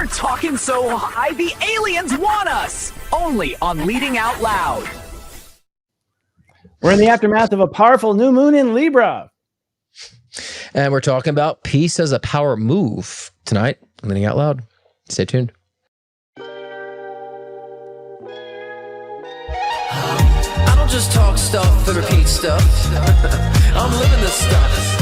We're talking so high, the aliens want us. Only on Leading Out Loud. We're in the aftermath of a powerful new moon in Libra. And we're talking about peace as a power move tonight. Leading Out Loud. Stay tuned. I don't just talk stuff and repeat stuff. I'm living this stuff.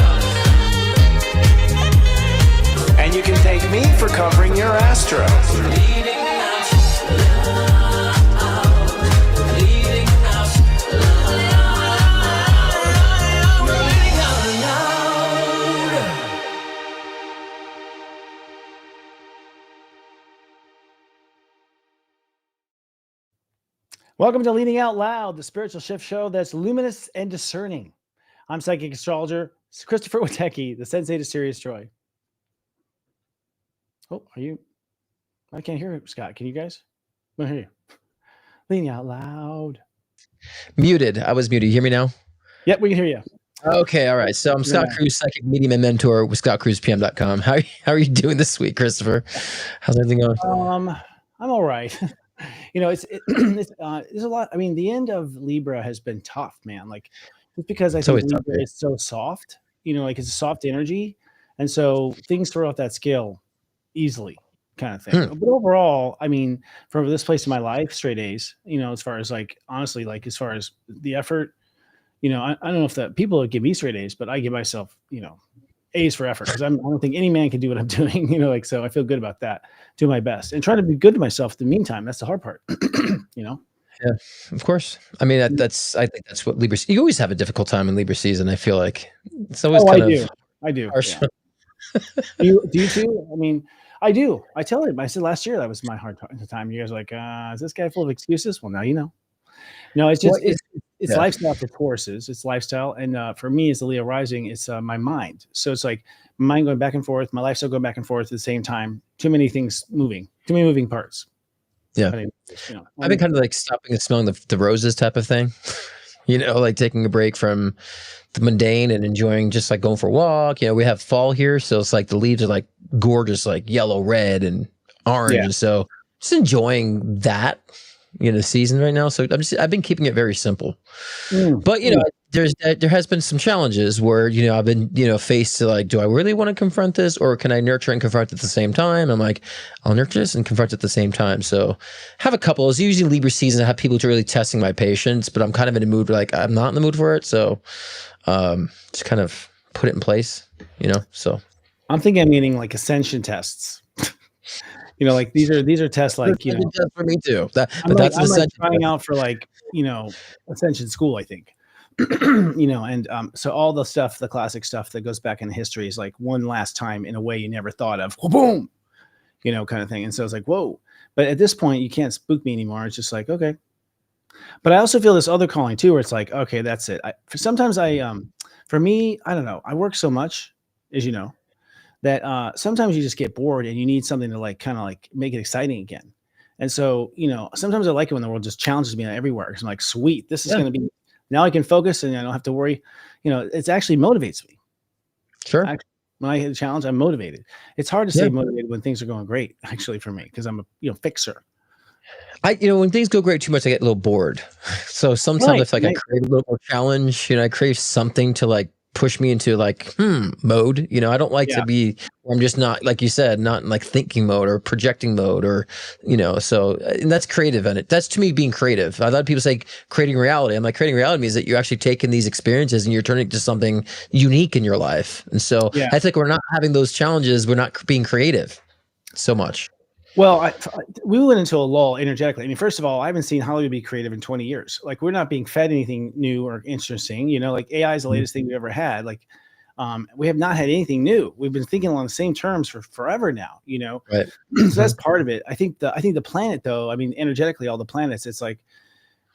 And you can thank me for covering your astro. Leading out loud. Leading out loud. Leading out loud. Welcome to Leading Out Loud, the spiritual shift show that's luminous and discerning. I'm psychic astrologer Christopher Witecki, the sensei to Sirius Joy. Oh, are you? I can't hear you, Scott. Can you guys? I hear you. Leading Out Loud. Muted. I was muted. You hear me now? Yep, we can hear you. Okay, all right. So I'm Scott Cruz, psychic medium and mentor with ScottCruzPM.com. How are you doing this week, Christopher? How's everything going? I'm all right. You know, there's a lot. I mean, the end of Libra has been tough, man. Like, just because I think Libra is so soft. You know, like it's a soft energy, and so things throw out that scale easily, kind of thing. But overall, I mean, from this place in my life, straight A's. You know, as far as like honestly, like as far as the effort, you know, I don't know if that people give me straight A's, but I give myself, you know, A's for effort because I don't think any man can do what I'm doing. You know, like so I feel good about that. Do my best and try to be good to myself. In the meantime, that's the hard part. You know. Yeah, of course. I mean, I think that's what Libra. You always have a difficult time in Libra season. I feel like it's always I do. Harsh. Yeah. do you too? I mean, I do. I tell him. I said last year that was my hard time. You guys are like, is this guy full of excuses? Well, now you know. No, it's just it's lifestyle for Tauruses. It's lifestyle, and for me, as the Leo rising, it's my mind. So it's like my mind going back and forth, my lifestyle going back and forth at the same time. Too many things moving. Too many moving parts. Yeah, you know, I've been kind of like stopping and smelling the roses type of thing. You know, like taking a break from the mundane and enjoying just like going for a walk. You know, we have fall here, so it's like the leaves are like gorgeous, like yellow, red, and orange. Yeah. So just enjoying that, you know, season right now. So I've been keeping it very simple. But you know, there has been some challenges where, you know, I've been, you know, faced to like, do I really want to confront this, or can I nurture and confront at the same time? I'm like, I'll nurture this and confront at the same time. So have a couple. It's usually Libra season. I have people who are really testing my patience, but I'm kind of in a mood where like I'm not in the mood for it. So just kind of put it in place, you know. So I'm thinking I'm getting like ascension tests. You know, like these are tests like, you know, for me too. I'm like trying out for like, you know, ascension school, I think. You know, and so all the stuff, the classic stuff that goes back in history is like one last time in a way you never thought of. Boom, you know, kind of thing. And so it's like, whoa. But at this point, you can't spook me anymore. It's just like, okay. But I also feel this other calling too, where it's like, okay, that's it. Sometimes for me, I don't know. I work so much, as you know, that sometimes you just get bored and you need something to like kind of like make it exciting again. And so, you know, sometimes I like it when the world just challenges me everywhere. Because I'm like, sweet, this is going to be, now I can focus and I don't have to worry. You know, it actually motivates me. Sure. Actually, when I hit a challenge, I'm motivated. It's hard to stay motivated when things are going great, actually, for me, because I'm a fixer. You know, when things go great too much, I get a little bored. So sometimes I feel like I crave a little more challenge. You know, I crave something to like push me into like mode. You know, I don't like to be, I'm just not, like you said, not in like thinking mode or projecting mode, or, you know, so and that's creative. And that's to me being creative. A lot of people say creating reality. I'm like, creating reality means that you're actually taking these experiences and you're turning it to something unique in your life. And so I think we're not having those challenges. We're not being creative so much. Well, we went into a lull energetically. I mean, first of all, I haven't seen Hollywood be creative in 20 years. Like, we're not being fed anything new or interesting. You know, like AI is the latest thing we've ever had. Like, we have not had anything new. We've been thinking along the same terms for forever now. You know, right? So that's part of it. I think the planet, though. I mean, energetically, all the planets. It's like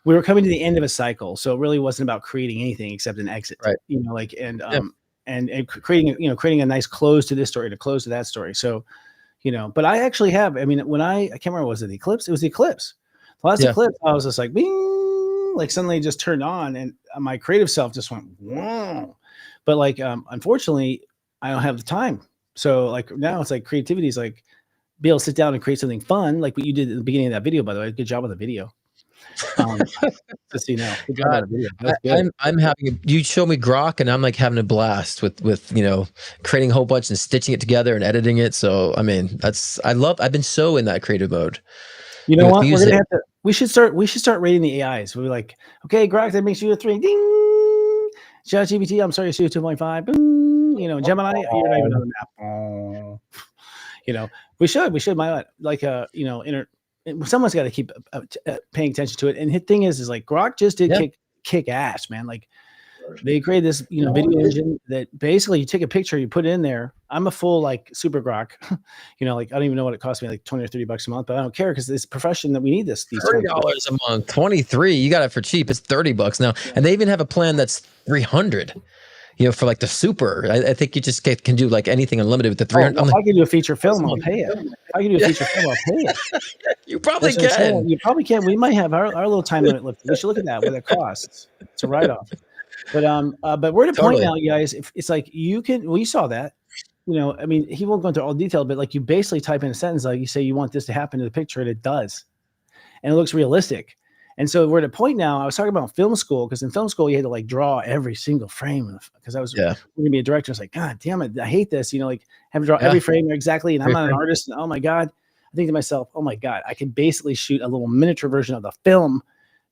we were coming to the end of a cycle, so it really wasn't about creating anything except an exit. Right. You know, like and creating a nice close to this story, and a close to that story. So. You know, but I actually have, I mean, when I can't remember, was it the eclipse? It was the eclipse. The last eclipse, I was just like, bing, like suddenly it just turned on and my creative self just went, whoa. But like, unfortunately, I don't have the time. So like now it's like creativity is like be able to sit down and create something fun, like what you did at the beginning of that video. By the way, good job with the video. Just so you know, good job on the video. That's good. I'm having you show me Grok and I'm like having a blast with creating a whole bunch and stitching it together and editing it. So I mean I've been so in that creative mode. You know what? We're gonna we should start rating the AIs. We're like, okay, Grok, that makes you a 3. Ding. ChatGPT, I'm sorry, you 2.5. You know, Gemini, you're not even on the map. You know, we should someone's got to keep paying attention to it. And the thing is like Grok just did kick ass, man. Like they created this, video engine that basically you take a picture, you put it in there. I'm a full like super Grok, like I don't even know what it costs me, like $20 or $30 a month, but I don't care because it's a profession that we need this. These $30 a month, 23. You got it for cheap. It's $30 now, and they even have a plan that's $300. For like the super. I think you just can do like anything unlimited with the 300. If I can do a feature film, I'll pay it. If I can do a feature film, I'll pay it. You probably can. You probably can. We might have our little time limit lifted. We should look at that, what it costs. It's a write-off. But we're at a point now, you guys. If it's like you can, we saw that. I mean, he won't go into all detail, but like you basically type in a sentence, like you say you want this to happen to the picture, and it does, and it looks realistic. And so we're at a point now. I was talking about film school because in film school you had to like draw every single frame because I was going to be a director. I was like, God damn it, I hate this. Like have to draw every frame exactly, and I'm not an artist. And oh my God, I think to myself, oh my God, I can basically shoot a little miniature version of the film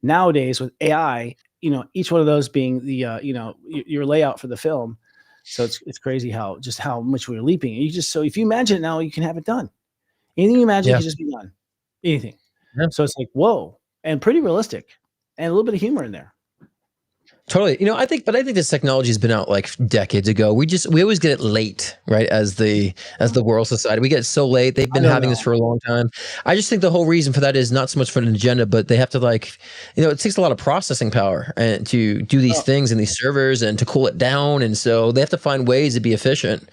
nowadays with AI. Each one of those being the your layout for the film. So it's crazy how much we're leaping. So if you imagine it now, you can have it done. Anything you imagine can just be done. Anything. Yeah. So it's like whoa. And pretty realistic, and a little bit of humor in there. Totally. I think this technology has been out like decades ago. We always get it late, right? As the world society, we get it so late. They've been having this for a long time. I just think the whole reason for that is not so much for an agenda, but they have to it takes a lot of processing power and to do these things in these servers and to cool it down. And so they have to find ways to be efficient,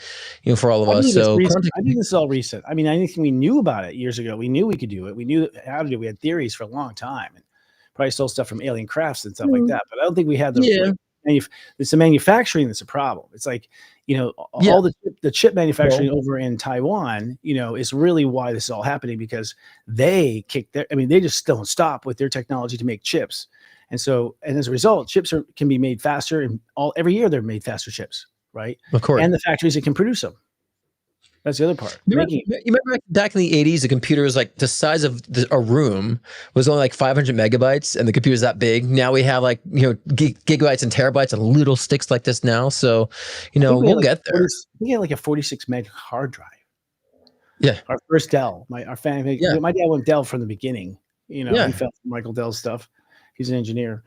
for all of us. So I think this is all recent. I mean, anything we knew about it years ago, we knew we could do it. We knew how to do it. We had theories for a long time. And probably stole stuff from Alien Crafts and stuff like that, but I don't think we had it's the manufacturing that's a problem. It's like all the chip manufacturing over in Taiwan, is really why this is all happening because they they just don't stop with their technology to make chips, and as a result, chips can be made faster, and every year they're made faster chips, right? Of course, and the factories that can produce them. That's the other part. You remember back in the 80s, the computer was like the size of a room was only like 500 megabytes and the computer's that big. Now we have like, gigabytes and terabytes and little sticks like this now. So, we'll get there. We had like a 46 meg hard drive. Yeah. Our first Dell, my family, my dad went Dell from the beginning. He felt Michael Dell's stuff. He's an engineer.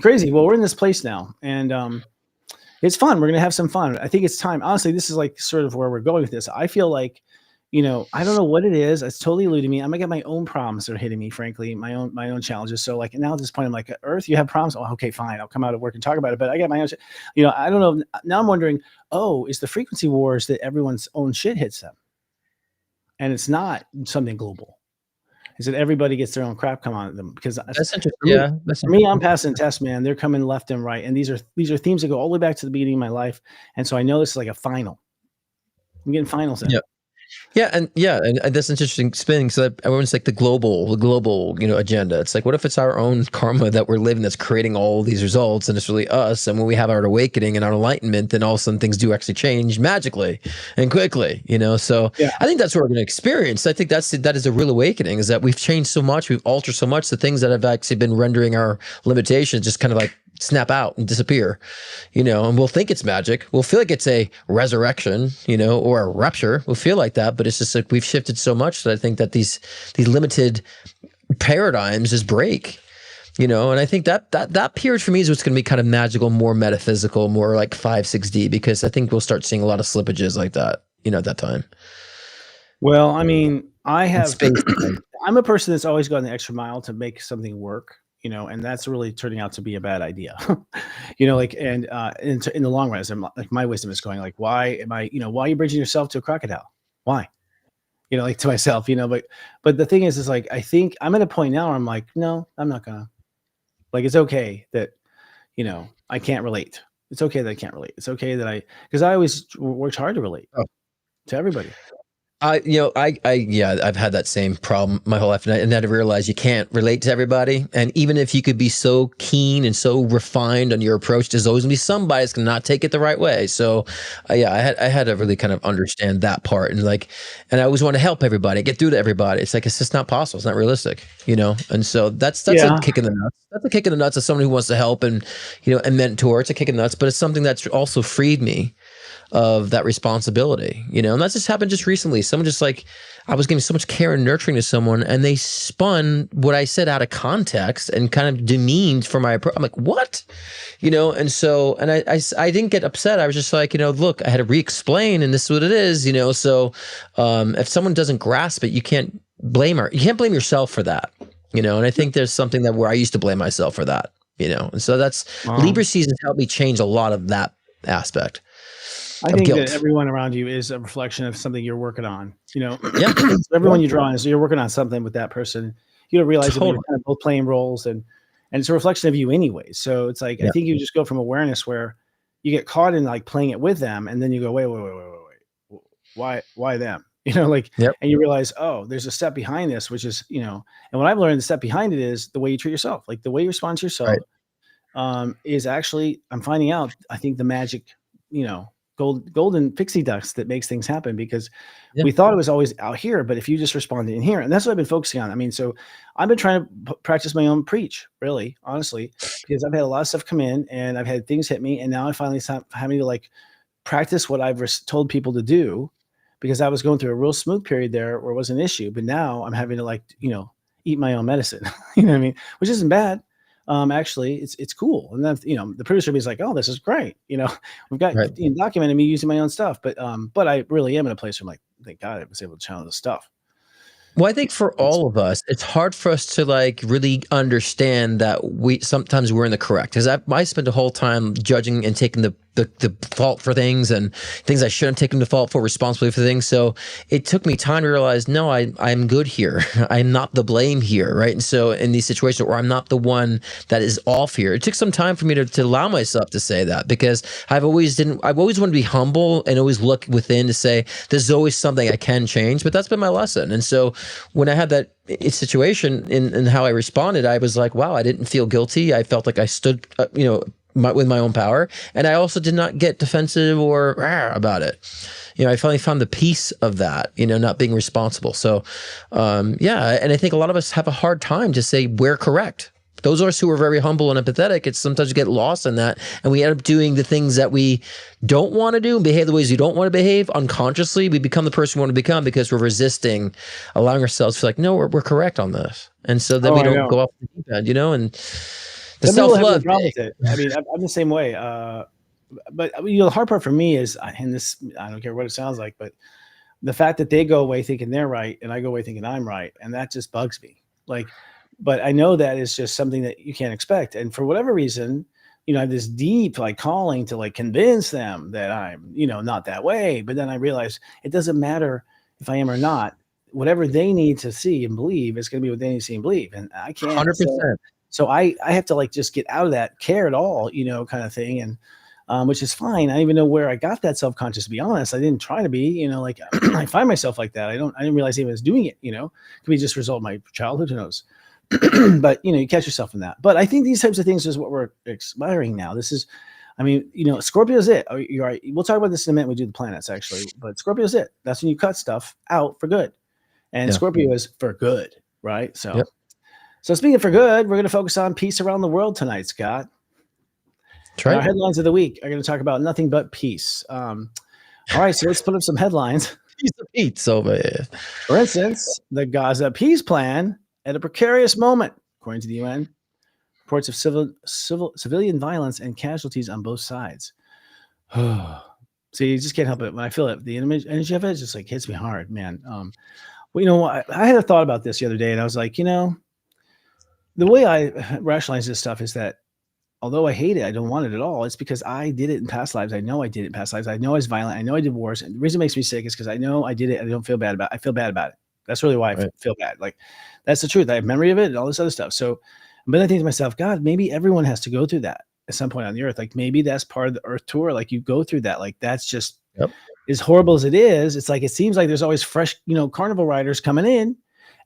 Crazy. Well, we're in this place now and, it's fun. We're going to have some fun. I think it's time. Honestly, this is like sort of where we're going with this. I feel like, I don't know what it is. It's totally eluding me. I might get my own problems that are hitting me, frankly, my own challenges. So like now at this point, I'm like, Earth, you have problems? Oh, okay, fine. I'll come out of work and talk about it. But I got my own, I don't know. Now I'm wondering, is the frequency wars that everyone's own shit hits them? And it's not something global. Is that everybody gets their own crap come on at them? Because that's interesting. For me, I'm passing tests, man. They're coming left and right, and these are themes that go all the way back to the beginning of my life. And so I know this is like a final. I'm getting finals in. Yeah, and that's interesting spinning. So everyone's like the global, agenda. It's like, what if it's our own karma that we're living that's creating all these results, and it's really us? And when we have our awakening and our enlightenment, then all of a sudden things do actually change magically and quickly. So I think that's what we're going to experience. I think that is a real awakening. Is that we've changed so much, we've altered so much. The things that have actually been rendering our limitations just kind of like snap out and disappear, and we'll think it's magic. We'll feel like it's a resurrection, or a rapture. We'll feel like that, but it's just like we've shifted so much that I think that these limited paradigms just break, and I think that period for me is what's going to be kind of magical, more metaphysical, more like 5-6D, because I think we'll start seeing a lot of slippages like that, at that time. Well, I mean, I'm a person that's always gone the extra mile to make something work. And that's really turning out to be a bad idea, in the long run, as I'm like, my wisdom is going like, why why are you bridging yourself to a crocodile? Why? Like to myself, but the thing is like, I think I'm at a point now where I'm like, no, I'm not gonna, like, it's okay that, I can't relate. It's okay that I can't relate. It's okay that because I always worked hard to relate to everybody. I've had that same problem my whole life, and I realized you can't relate to everybody. And even if you could be so keen and so refined on your approach, there's always gonna be somebody that's gonna not take it the right way. So, I had to really kind of understand that part, and I always want to help everybody, get through to everybody. It's like it's just not possible. It's not realistic, And so that's Yeah. a kick in the nuts. That's a kick in the nuts of someone who wants to help and and mentor. It's a kick in the nuts, but it's something that's also freed me of that responsibility, and that just happened just recently. Someone just I was giving so much care and nurturing to someone, and they spun what I said out of context and kind of demeaned for my approach. I'm like, what? And so, and I didn't get upset. I was just like, look, I had to re-explain, and this is what it is, So, if someone doesn't grasp it, you can't blame her. You can't blame yourself for that, And I think there's something that where I used to blame myself for that, And so that's Libra seasons helped me change a lot of that aspect. I think guilt. that everyone around you is a reflection of something you're working on. Yeah. So everyone you draw on, so you're working on something with that person. You don't realize that you're kind of both playing roles, and it's a reflection of you anyway. So it's like I think you just go from awareness where you get caught in like playing it with them, and then you go, wait, why them? And you realize, oh, there's a step behind this, which is and what I've learned, the step behind it is the way you treat yourself, like the way you respond to yourself, is actually I'm finding out. I think the magic, golden pixie dust that makes things happen, because we thought it was always out here, but if you just respond in here, and that's what I've been focusing on. I mean, so I've been trying to practice my own preach, really, honestly, because I've had a lot of stuff come in and I've had things hit me, and now I finally stop having to practice what I've told people to do, because I was going through a real smooth period there where it was an issue, but now I'm having to eat my own medicine, you know what I mean? Which isn't bad. Actually, it's cool. And then, the producer is like, oh, this is great. We've got documented me using my own stuff, but I really am in a place where I'm like, thank God I was able to channel this stuff. Well, I think for all of us, it's hard for us to really understand that sometimes we're in the correct, because I spent the whole time judging and taking the fault for things, and things I shouldn't have taken the fault for, responsibility for things. So it took me time to realize, no, I'm good here. I'm not the blame here, right? And so in these situations where I'm not the one that is off here, it took some time for me to allow myself to say that, because I've always wanted to be humble and always look within to say there's always something I can change. But that's been my lesson. And so when I had that situation in how I responded, I was like, wow, I didn't feel guilty. I felt like I stood, with my own power, and I also did not get defensive or about it. I finally found the peace of that, not being responsible. So, and I think a lot of us have a hard time to say we're correct. Those of us who are very humble and empathetic, it's sometimes we get lost in that, and we end up doing the things that we don't want to do and behave the ways we don't want to behave unconsciously. We become the person we want to become because we're resisting allowing ourselves to feel like, no, we're correct on this. And so then we don't go off the deep end, and the self-love. I mean, I'm the same way. But the hard part for me is, and this, I don't care what it sounds like, but the fact that they go away thinking they're right and I go away thinking I'm right, and that just bugs me. But I know that is just something that you can't expect. And for whatever reason, I have this deep calling to convince them that I'm, not that way. But then I realize it doesn't matter if I am or not. Whatever they need to see and believe is going to be what they need to see and believe. And I can't. 100%. So I have to just get out of that care at all, kind of thing. And which is fine. I don't even know where I got that self-conscious, to be honest. I didn't try to be, I find myself like that. I didn't realize I even was doing it, could be just a result of my childhood, who knows? But you catch yourself in that. But I think these types of things is what we're aspiring now. This is, Scorpio's it. You're right. We'll talk about this in a minute when we do the planets, actually. But Scorpio's it. That's when you cut stuff out for good. And Scorpio is for good, right? So, So speaking of for good, we're going to focus on peace around the world tonight, Scott. That's right. Our headlines of the week are going to talk about nothing but peace. All right, so let's put up some headlines. Piece of pizza over here. For instance, the Gaza peace plan at a precarious moment, according to the UN. Reports of civilian violence and casualties on both sides. See, you just can't help it. When I feel it, the energy of it just hits me hard, man. I had a thought about this the other day, and I was like, the way I rationalize this stuff is that although I hate it, I don't want it at all. It's because I did it in past lives. I know I did it in past lives. I know I was violent. I know I did wars. And the reason it makes me sick is because I know I did it. And I don't feel bad about it. I feel bad about it. That's really why I feel bad. That's the truth. I have memory of it and all this other stuff. So, but I think to myself, God, maybe everyone has to go through that at some point on the earth. Maybe that's part of the earth tour. You go through that. That's just as horrible as it is, it's like it seems like there's always fresh, carnival riders coming in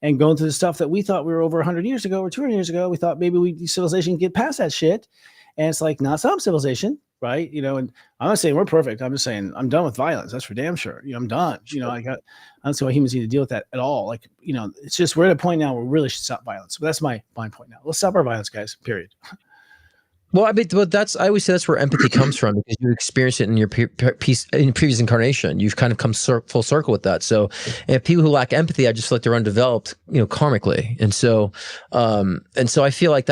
and going through the stuff that we thought we were over 100 years ago or 200 years ago. We thought maybe civilization could get past that shit, and it's like not some civilization, right? And I'm not saying we're perfect. I'm just saying I'm done with violence. That's for damn sure. I'm done. I don't see why humans need to deal with that at all. Like, it's just we're at a point now where we really should stop violence. But that's my point now. Let's stop our violence, guys. Period. Well, I mean, I always say that's where empathy comes from, because you experience it in your previous incarnation. You've kind of come full circle with that. So, and people who lack empathy, I just feel like they're undeveloped, karmically. And so I feel like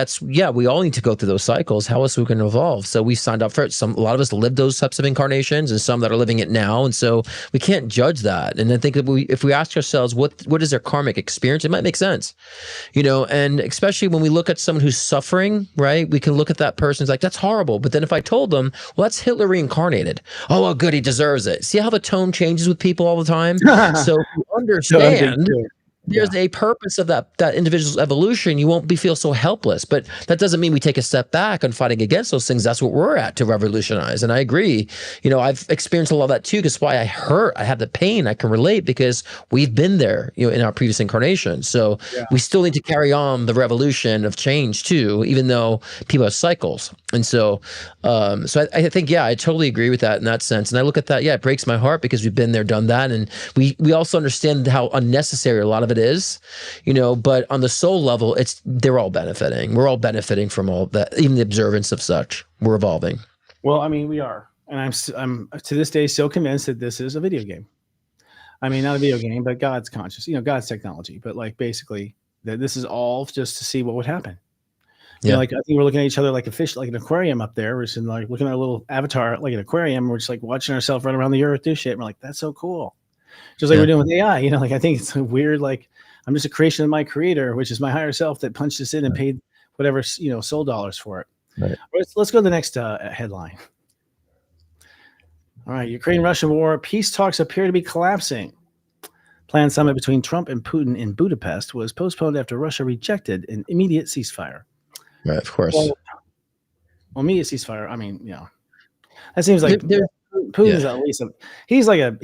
we all need to go through those cycles. How else are we going to evolve? So we signed up for it. A lot of us lived those types of incarnations, and some that are living it now. And so we can't judge that. And I think if we ask ourselves, what is their karmic experience? It might make sense, and especially when we look at someone who's suffering, right? We can look at that person's like, that's horrible. But then if I told them, well, that's Hitler reincarnated. Oh, well, good. He deserves it. See how the tone changes with people all the time? So if you understand there's a purpose of that individual's evolution, you won't feel so helpless. But that doesn't mean we take a step back on fighting against those things. That's what we're at, to revolutionize. And I agree. I've experienced a lot of that too, because why I have the pain, I can relate, because we've been there, in our previous incarnation. So we still need to carry on the revolution of change too, even though people have cycles. And so, I think, I totally agree with that in that sense. And I look at that, it breaks my heart, because we've been there, done that. And we also understand how unnecessary a lot of it is, but on the soul level, they're all benefiting. We're all benefiting from all that, even the observance of such. We're evolving. Well, I mean, we are. And I'm to this day still convinced that this is a video game. I mean, not a video game, but God's conscious, God's technology. But like basically that this is all just to see what would happen. Like I think we're looking at each other like a fish, like an aquarium up there. We're just like looking at our little avatar like an aquarium. We're just like watching ourselves run around the earth do shit. And we're like, that's so cool. Just like we're doing with AI, like I think it's a weird, like I'm just a creation of my creator, which is my higher self that punched us in and paid whatever, soul dollars for it. Right. Let's go to the next headline. All right. Ukraine-Russia war. Peace talks appear to be collapsing. Planned summit between Trump and Putin in Budapest was postponed after Russia rejected an immediate ceasefire. Right, of course. Well, immediate ceasefire. I mean, that seems like Putin's at least he's like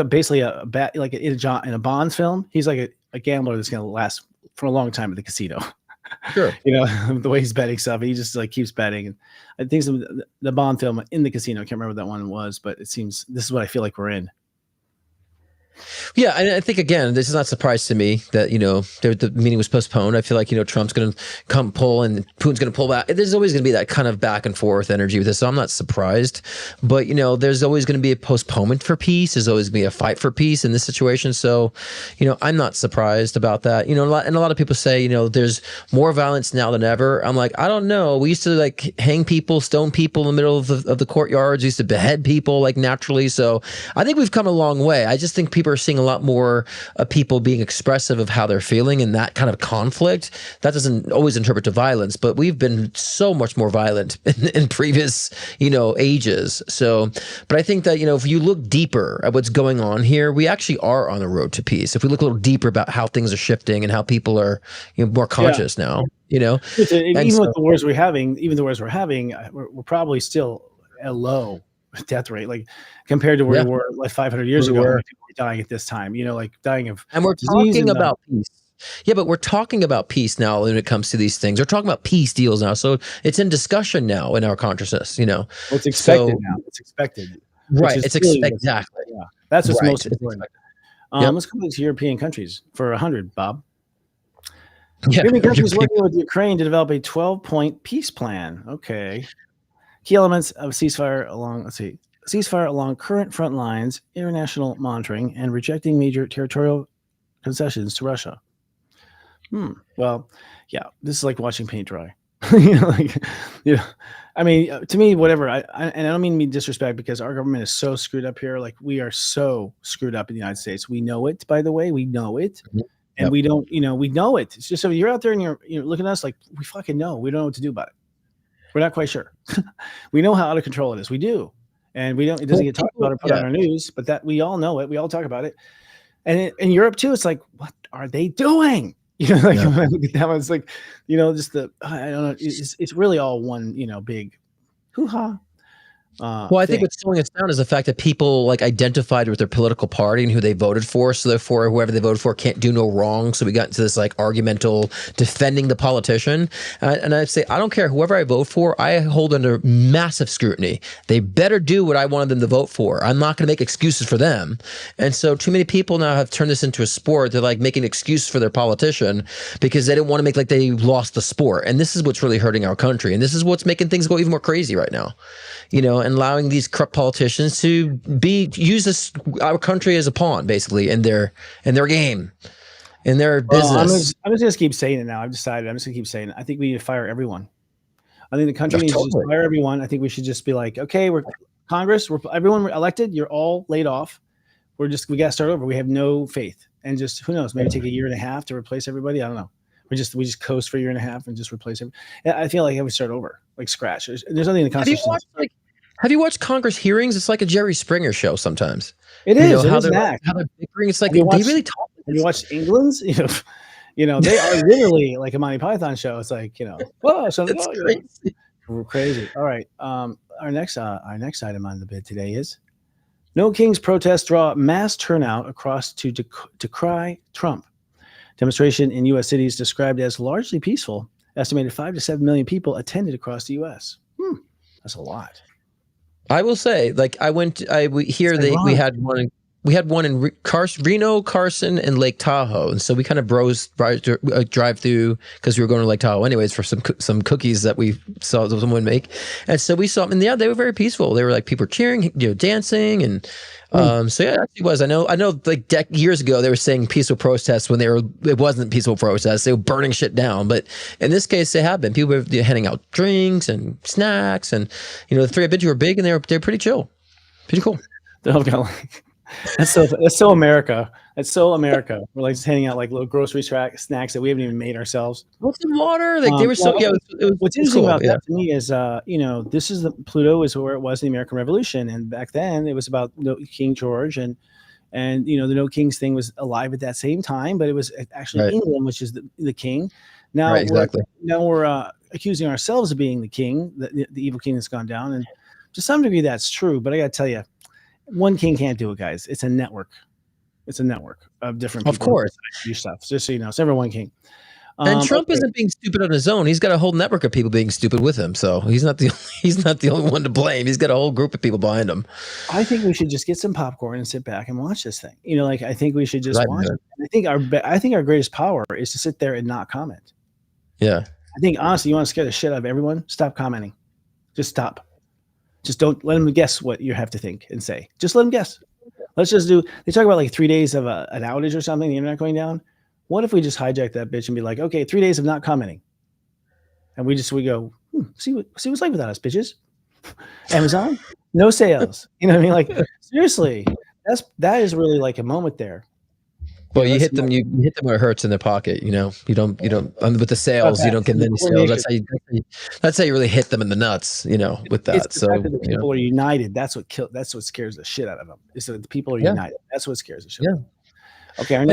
basically a bat, like in a Bonds film. He's like a gambler that's going to last for a long time at the casino. Sure. The way he's betting stuff, he just like keeps betting. And I think the Bond film in the casino, I can't remember what that one was, but it seems this is what I feel like we're in. Yeah, and I think, again, this is not a surprise to me that, the meeting was postponed. I feel like, Trump's going to come pull and Putin's going to pull back. There's always going to be that kind of back and forth energy with this, so I'm not surprised. But, there's always going to be a postponement for peace. There's always going to be a fight for peace in this situation. So, I'm not surprised about that. And a lot of people say, there's more violence now than ever. I'm like, I don't know. We used to like hang people, stone people in the middle of the courtyards. We used to behead people like naturally. So I think we've come a long way. I just think people are seeing a lot more people being expressive of how they're feeling, and that kind of conflict that doesn't always interpret to violence, but we've been so much more violent in previous ages. So but I think that if you look deeper at what's going on here, we actually are on the road to peace. If we look a little deeper about how things are shifting and how people are more conscious now, even with the wars we're having, we're probably still at a low death rate, like compared to where we were like 500 years ago. People were dying at this time, like dying of and we're talking about peace. Yeah, but we're talking about peace now when it comes to these things. We're talking about peace deals now. So it's in discussion now in our consciousness, Well, it's expected now. It's expected. Right. It's exactly. Yeah. That's what's most important. Let's go to European countries for 100, Bob. European countries working with Ukraine to develop a 12-point peace plan. Okay. Key elements of ceasefire along current front lines, international monitoring, and rejecting major territorial concessions to Russia. Well, yeah, this is like watching paint dry. I mean, to me, whatever. And I don't mean to be disrespect, because our government is so screwed up here. Like, we are so screwed up in the United States. We know it, by the way. We know it. And we don't, we know it. It's just, so you're out there and you're looking at us like, we fucking know. We don't know what to do about it. We're not quite sure. We know how out of control it is. We do. And it doesn't get talked about or put on our news, but that we all know it. We all talk about it. And in Europe too, it's like, what are they doing? When I look at that one, it's like, just I don't know. It's really all one, big hoo-ha. Well, I think what's slowing us down is the fact that people like identified with their political party and who they voted for. So therefore, whoever they voted for can't do no wrong. So we got into this like argumental defending the politician. And I say, I don't care whoever I vote for. I hold under massive scrutiny. They better do what I wanted them to vote for. I'm not going to make excuses for them. And so too many people now have turned this into a sport. They're like making excuses for their politician because they didn't want to make like they lost the sport. And this is what's really hurting our country. And this is what's making things go even more crazy right now. You know, and allowing these corrupt politicians to use our country as a pawn, basically, in their game, in their business. I'm just gonna keep saying it now. I've decided. I'm just gonna keep saying it. I think we need to fire everyone. I think the country needs to just fire everyone. I think we should just be like, okay, we're Congress, everyone elected. You're all laid off. We got to start over. We have no faith, and just who knows? Maybe take a year and a half to replace everybody. I don't know. We just coast for a year and a half and just replace it. I feel like I would start over, like scratch. There's nothing in the Constitution. Have you watched Congress hearings? It's like a Jerry Springer show sometimes. It is. How they're bickering. It's like they really talk. Have you watched England's? You know, they are literally like a Monty Python show. It's like, whoa, something crazy. All right. Our next item on the bid today is No Kings protests draw mass turnout across to decry Trump. Demonstration in U.S. cities described as largely peaceful. Estimated 5 to 7 million people attended across the U.S. That's a lot. I will say, like, we had one in Reno, Carson, and Lake Tahoe, and so we kind of drive through because we were going to Lake Tahoe anyways for some cookies that we saw someone make, and so we saw them, and yeah, they were very peaceful. They were like people cheering, dancing, and so yeah, it actually was. I know, like years ago they were saying peaceful protests when it wasn't peaceful protests. They were burning shit down, but in this case, they have been. People were handing out drinks and snacks, and the three I've been to were big, and they're pretty chill, pretty cool. They're all kind of like. That's so America. That's so America. We're like just handing out like little grocery snacks that we haven't even made ourselves. What's the water? Like they were so. Yeah, what's interesting about that to me is, this is Pluto is where it was in the American Revolution, and back then it was about King George, and the No Kings thing was alive at that same time, but it was actually England, which is the king. Now, we're accusing ourselves of being the king, the evil king that's gone down, and to some degree that's true. But I got to tell you. One king can't do it, guys. It's a network. It's a network of different people. Of course. Do stuff. Just so you know, it's never one king. And Trump isn't being stupid on his own. He's got a whole network of people being stupid with him. So he's not the only one to blame. He's got a whole group of people behind him. I think we should just get some popcorn and sit back and watch this thing. I think we should just watch it. I think our greatest power is to sit there and not comment. Yeah. I think honestly, you want to scare the shit out of everyone. Stop commenting. Just stop. Just don't let them guess what you have to think and say. Just let them guess. Let's just they talk about like 3 days of an outage or something, the internet going down. What if we just hijack that bitch and be like, okay, 3 days of not commenting. And we go, see what's like without us, bitches. Amazon, no sales. You know what I mean? Like, seriously, that is really like a moment there. Well, you hit them where it hurts in their pocket. You don't with the sales, you don't get any sales. That's how you really hit them in the nuts, with that. It's the fact that the people are united. That's what scares the shit out of them. Is that the people are united. That's what scares the shit out of them. Okay. And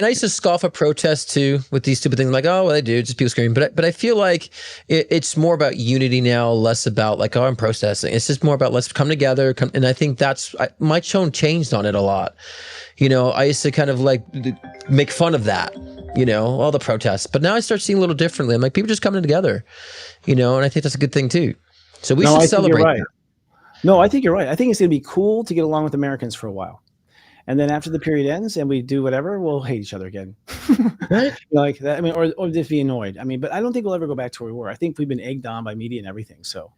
I used to scoff at protests too with these stupid things like, oh, well, they do, just people screaming. But I feel like it's more about unity now, less about like, oh, I'm protesting. It's just more about let's come together. And I think my tone changed on it a lot. I used to kind of like make fun of that, all the protests. But now I start seeing a little differently. I'm like, people just coming together, and I think that's a good thing too. So we should celebrate. Right. No, I think you're right. I think it's going to be cool to get along with Americans for a while. And then after the period ends and we do whatever, we'll hate each other again. Right? Like that. I mean, or just be annoyed. I mean, but I don't think we'll ever go back to where we were. I think we've been egged on by media and everything. So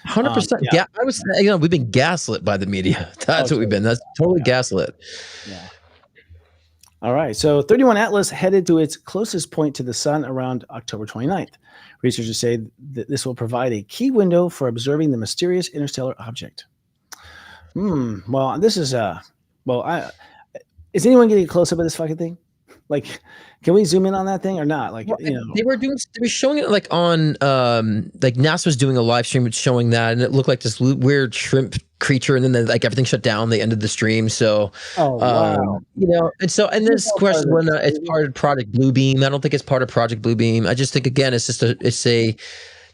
100%. Yeah, I was, we've been gaslit by the media. That's what we've been. That's totally gaslit. Yeah. All right. So 31 Atlas headed to its closest point to the sun around October 29th. Researchers say that this will provide a key window for observing the mysterious interstellar object. Well, this is is anyone getting close up of this fucking thing? Like, can we zoom in on that thing or not? Like, they were showing it like on, like NASA was doing a live stream showing that, and it looked like this weird shrimp creature, and then like everything shut down. They ended the stream. So, wow. And this question when it's part of Project Bluebeam. I don't think it's part of Project Bluebeam. I just think again, it's a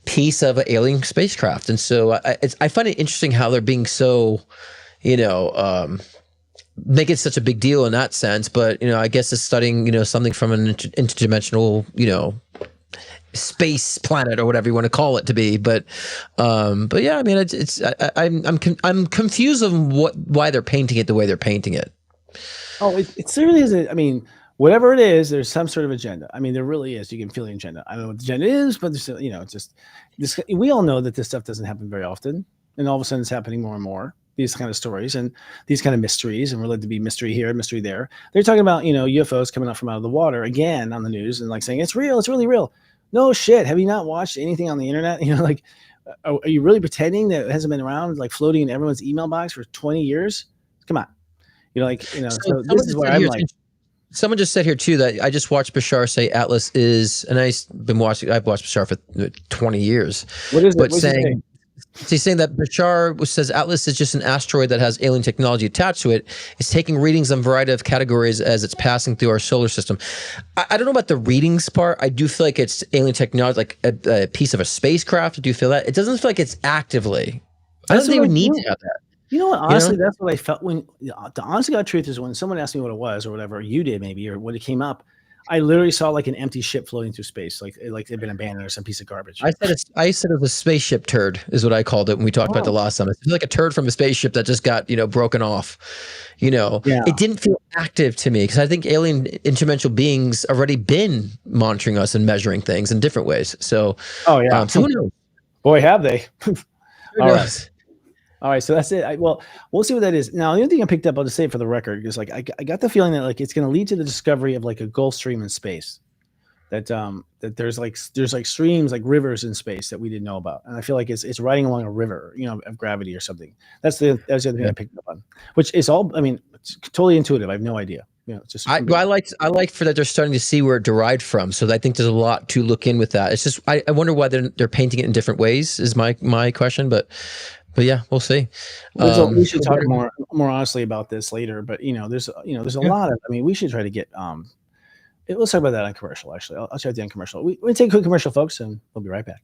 piece of an alien spacecraft. And so I find it interesting how they're being so, make it such a big deal in that sense. But, I guess it's studying, something from an interdimensional, space planet or whatever you want to call it to be. But yeah, I mean, I'm confused on why they're painting it the way they're painting it. Oh, it certainly is. I mean, whatever it is, there's some sort of agenda. I mean, there really is. You can feel the agenda. I don't know what the agenda is, but there's, it's just this. We all know that this stuff doesn't happen very often, and all of a sudden it's happening more and more. These kind of stories and these kind of mysteries, and we're led to be mystery here, mystery there. They're talking about UFOs coming up from out of the water again on the news and like saying it's real, it's really real. No shit. Have you not watched anything on the internet? Are you really pretending that it hasn't been around, like floating in everyone's email box for 20 years? Come on. So this is where I'm like. Someone just said here too that I just watched Bashar say Atlas is, and I've watched Bashar for 20 years. What is it? But he's saying that Bashar says Atlas is just an asteroid that has alien technology attached to it. It's taking readings on a variety of categories as it's passing through our solar system. I don't know about the readings part. I do feel like it's alien technology, like a piece of a spacecraft. Do you feel that? It doesn't feel like it's actively. I don't think they would need to have that. You know what? Honestly, that's what I felt when the honest to God truth is when someone asked me what it was or whatever, you did maybe, or when it came up, I literally saw like an empty ship floating through space, like it'd been abandoned or some piece of garbage. I said it was a spaceship turd is what I called it when we talked about the last time. It's like a turd from a spaceship that just got, broken off. It didn't feel active to me because I think alien interdimensional beings already been monitoring us and measuring things in different ways. So, so who knows? Boy, have they. Who knows? All right, so that's it. We'll see what that is. Now, the other thing I picked up, I'll just say it for the record, is like I got the feeling that like it's going to lead to the discovery of like a Gulf Stream in space. That there's like streams, like rivers in space that we didn't know about, and I feel like it's riding along a river, of gravity or something. That's the other thing I picked up on, which is all. I mean, it's totally intuitive. I have no idea. It's just. I like for that they're starting to see where it derived from. So I think there's a lot to look in with that. It's just I wonder why they're painting it in different ways. Is my question, but yeah, we'll see. We should talk more honestly about this later. But there's a lot of. I mean, we should try to get. Let's talk about that on commercial. Actually, I'll try the on commercial. We'll take a quick commercial, folks, and we'll be right back.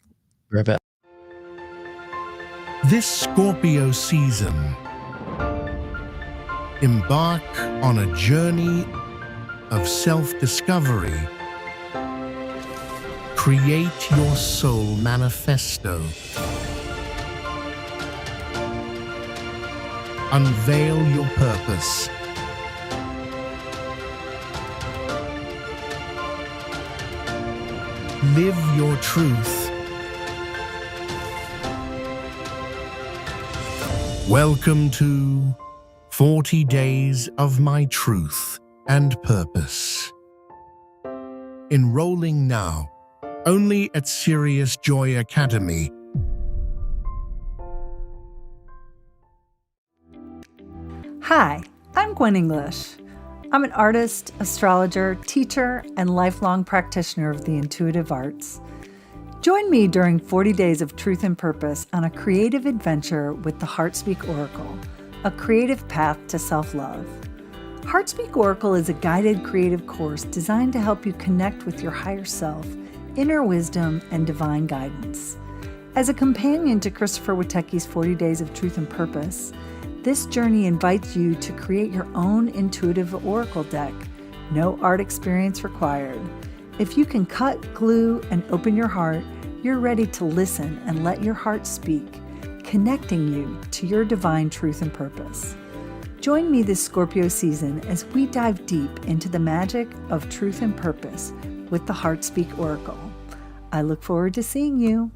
This Scorpio season, embark on a journey of self-discovery. Create your soul manifesto. Unveil your purpose. Live your truth. Welcome to 40 Days of My Truth and Purpose. Enrolling now, only at Sirius Joy Academy. Hi, I'm Gwen English. I'm an artist, astrologer, teacher, and lifelong practitioner of the intuitive arts. Join me during 40 Days of Truth and Purpose on a creative adventure with the Heartspeak Oracle, a creative path to self-love. Heartspeak Oracle is a guided creative course designed to help you connect with your higher self, inner wisdom, and divine guidance. As a companion to Christopher Witecki's 40 Days of Truth and Purpose, this journey invites you to create your own intuitive oracle deck. No art experience required. If you can cut, glue, and open your heart, you're ready to listen and let your heart speak, connecting you to your divine truth and purpose. Join me this Scorpio season as we dive deep into the magic of truth and purpose with the Heartspeak Oracle. I look forward to seeing you.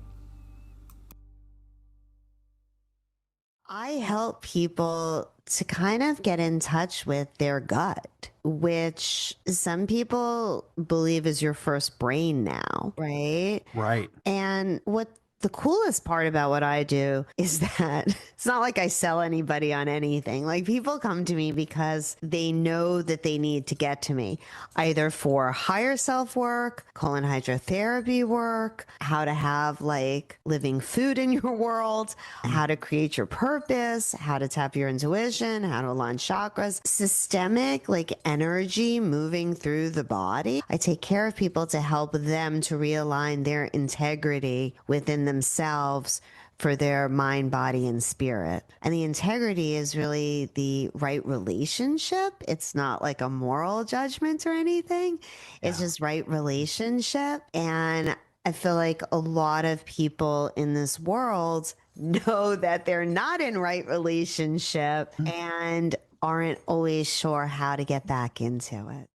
I help people to kind of get in touch with their gut, which some people believe is your first brain now, right? Right. And what the coolest part about what I do is that it's not like I sell anybody on anything. Like, people come to me because they know that they need to get to me, either for higher self work, colon hydrotherapy work, how to have like living food in your world, how to create your purpose, how to tap your intuition, how to align chakras, systemic like energy moving through the body. I take care of people to help them to realign their integrity within themselves for their mind, body, and spirit. And the integrity is really the right relationship. It's not like a moral judgment or anything. It's just right relationship. And I feel like a lot of people in this world know that they're not in right relationship and aren't always sure how to get back into it.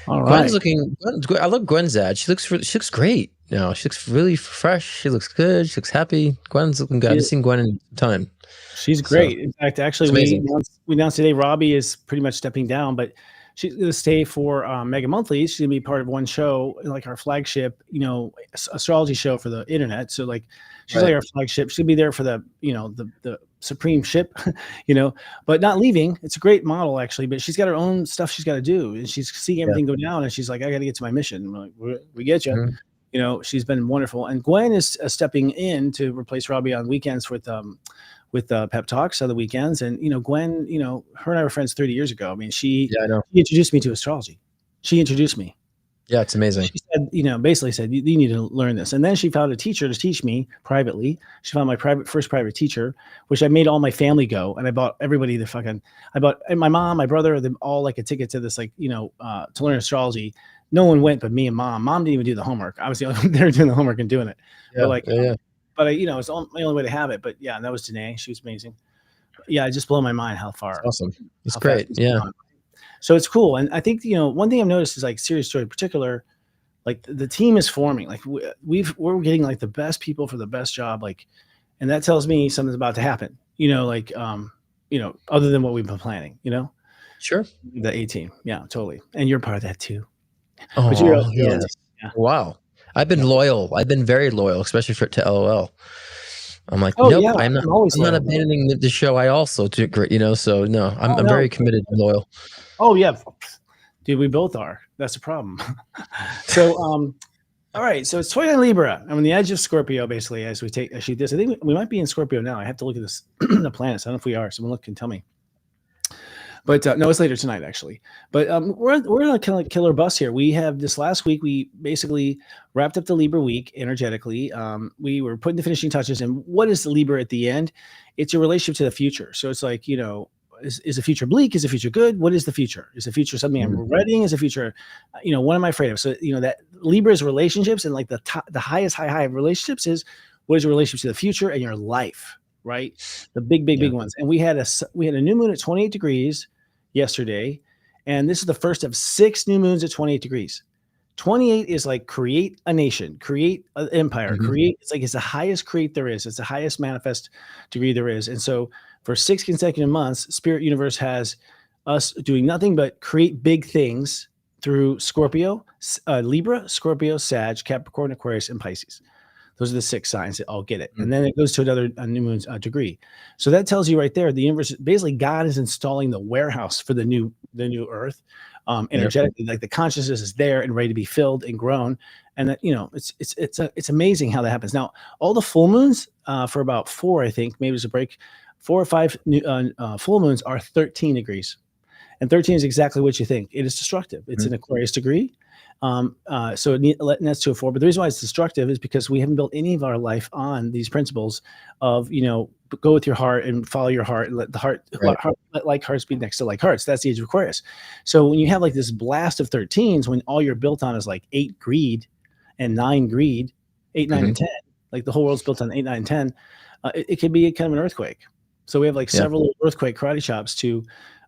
All Gwen's right. I love Gwen's ad. She looks great. No, she looks really fresh. She looks good. She looks happy. Gwen's looking good. I haven't seen Gwen in time. She's great. In fact, actually, it's amazing. we announced today Robbie is pretty much stepping down, but she's going to stay for Mega Monthlies. She's going to be part of one show, like our flagship, astrology show for the internet. So like, she's like our flagship. She'll be there for the supreme ship, but not leaving. It's a great model actually, but she's got her own stuff she's got to do, and she's seeing everything go down, and she's like, I got to get to my mission. And we're like, we get you. Mm-hmm. She's been wonderful, and Gwen is stepping in to replace Robbie on weekends with Pep Talks on the weekends. And Gwen, her and I were friends 30 years ago. I mean, she introduced me to astrology. She introduced me. Yeah, it's amazing. She said, basically said, you need to learn this. And then she found a teacher to teach me privately. She found my first private teacher, which I made all my family go. And I bought everybody and my mom, my brother, them all like a ticket to this, to learn astrology. No one went but me and mom. Mom didn't even do the homework. I was the only one there doing the homework and doing it. Yeah, But it's my only way to have it. But yeah, and that was Danae. She was amazing. Yeah, it just blew my mind how far. It's awesome. It's great. Yeah. So it's cool. And I think, one thing I've noticed is like Serious Joy in particular, like the team is forming. Like we're getting like the best people for the best job. Like, and that tells me something's about to happen, other than what we've been planning, Sure. The A team. Yeah, totally. And you're part of that too. Oh, but you're yes. Yeah. Wow. I've been loyal. I've been very loyal, especially to LOL. I'm like, nope, yeah, I'm not abandoning the show. I also do great, so no, I'm very committed and loyal. Oh yeah. Dude, we both are. That's the problem. So, all right. So it's 29 Libra. I'm on the edge of Scorpio, basically, as we shoot this. I think we might be in Scorpio now. I have to look at this, the planets. I don't know if we are. Someone can tell me. But no, it's later tonight, actually. But we're on a kind of killer bus here. We have this last week. We basically wrapped up the Libra week energetically. We were putting the finishing touches. And what is the Libra at the end? It's your relationship to the future. So it's like, is the future bleak? Is the future good? What is the future? Is the future something I'm regretting? Is the future, what am I afraid of? So, that Libra's relationships and like the highest high of relationships is what is your relationship to the future and your life, right? The big ones. And we had a new moon at 28 degrees yesterday. And this is the first of 6 new moons at 28 degrees. 28 is like create a nation, create an empire, it's the highest create there is. It's the highest manifest degree there is. And so for 6 consecutive months, Spirit Universe has us doing nothing but create big things through Scorpio, Libra, Scorpio, Sag, Capricorn, Aquarius, and Pisces. Those are the 6 signs that all get it. And then it goes to another new moon's degree. So that tells you right there, the universe, basically God is installing the warehouse for the new earth. Energetically, like the consciousness is there and ready to be filled and grown. And that, it's amazing how that happens. Now, all the full moons for about 4, I think, maybe there's a break, 4 or 5 full moons are 13 degrees. And 13 is exactly what you think. It is destructive. It's an Aquarius degree. So that's 2 or 4. But the reason why it's destructive is because we haven't built any of our life on these principles of, go with your heart and follow your heart and let the heart, let like hearts be next to like hearts. That's the age of Aquarius. So when you have like this blast of 13s, when all you're built on is like 8 greed and 9 greed, 8, 9, and 10, like the whole world's built on 8, 9, and 10, it could be kind of an earthquake. So we have like several earthquake karate chops to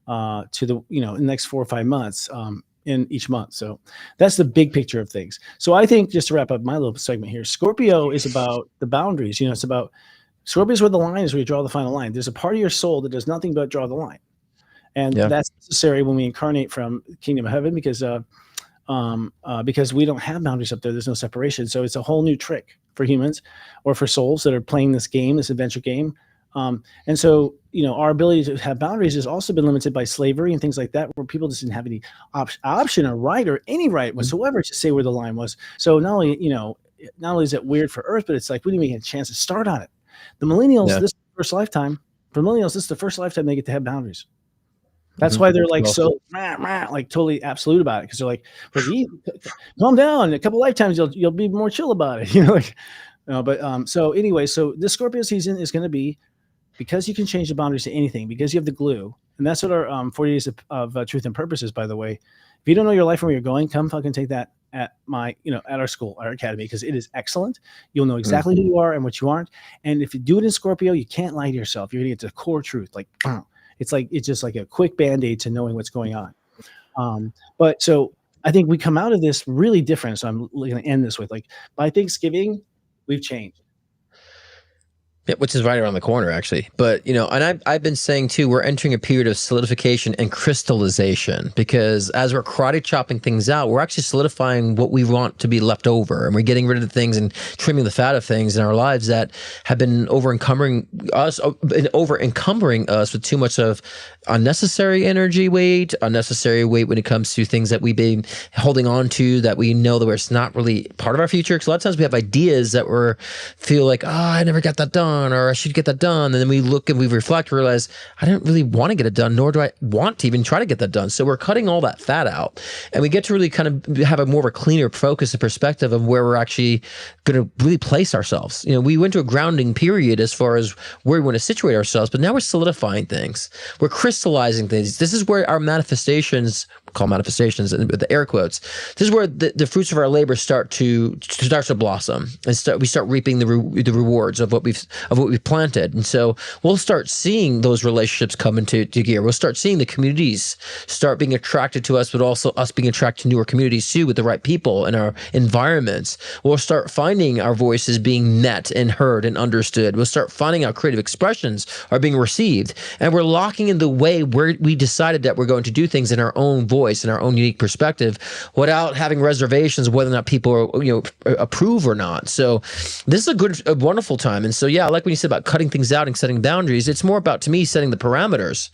the, in the next 4 or 5 months, in each month. So that's the big picture of things. So I think, just to wrap up my little segment here, Scorpio is about the boundaries. It's about Scorpio is where the line is, where you draw the final line. There's a part of your soul that does nothing but draw the line. And that's necessary when we incarnate from the kingdom of heaven, because we don't have boundaries up there. There's no separation. So it's a whole new trick for humans or for souls that are playing this game, this adventure game. And so, our ability to have boundaries has also been limited by slavery and things like that, where people just didn't have any option or right or any right whatsoever to say where the line was. So not only is it weird for Earth, but it's like we didn't even get a chance to start on it. The millennials, this is the first lifetime. For millennials, this is the first lifetime they get to have boundaries. That's why they're like so like totally absolute about it, because they're like, calm down. A couple lifetimes you'll be more chill about it, like. But so anyway, so this Scorpio season is going to be, because you can change the boundaries to anything, because you have the glue, and that's what our 40 days of truth and purpose is. By the way, if you don't know your life and where you're going, come fucking take that at my, at our school, our academy, because it is excellent. You'll know exactly who you are and what you aren't. And if you do it in Scorpio, you can't lie to yourself. You're gonna get to the core truth. Like, it's just like a quick band-aid to knowing what's going on. But so I think we come out of this really different. So I'm going to end this with, like, by Thanksgiving, we've changed. Yeah, which is right around the corner, actually. But, and I've been saying, too, we're entering a period of solidification and crystallization, because as we're karate chopping things out, we're actually solidifying what we want to be left over. And we're getting rid of the things and trimming the fat of things in our lives that have been over-encumbering us with too much of unnecessary weight when it comes to things that we've been holding on to, that we know that it's not really part of our future. Because a lot of times we have ideas that feel like, I never got that done, or I should get that done. And then we look and we reflect, realize I didn't really want to get it done, nor do I want to even try to get that done. So we're cutting all that fat out, and we get to really kind of have a more of a cleaner focus and perspective of where we're actually going to really place ourselves. We went to a grounding period as far as where we want to situate ourselves, but now we're solidifying things. We're crystallizing things. This is where our manifestations, call manifestations with the air quotes, this is where the fruits of our labor start to blossom, and we start reaping the rewards of what we've planted. And so we'll start seeing those relationships come into gear. We'll start seeing the communities start being attracted to us, but also us being attracted to newer communities too, with the right people in our environments. We'll start finding our voices being met and heard and understood. We'll start finding our creative expressions are being received, and we're locking in the way where we decided that we're going to do things in our own voice and our own unique perspective, without having reservations whether or not people are, approve or not. So this is a wonderful time. And so, yeah, I like when you said about cutting things out and setting boundaries. It's more about, to me, setting the parameters.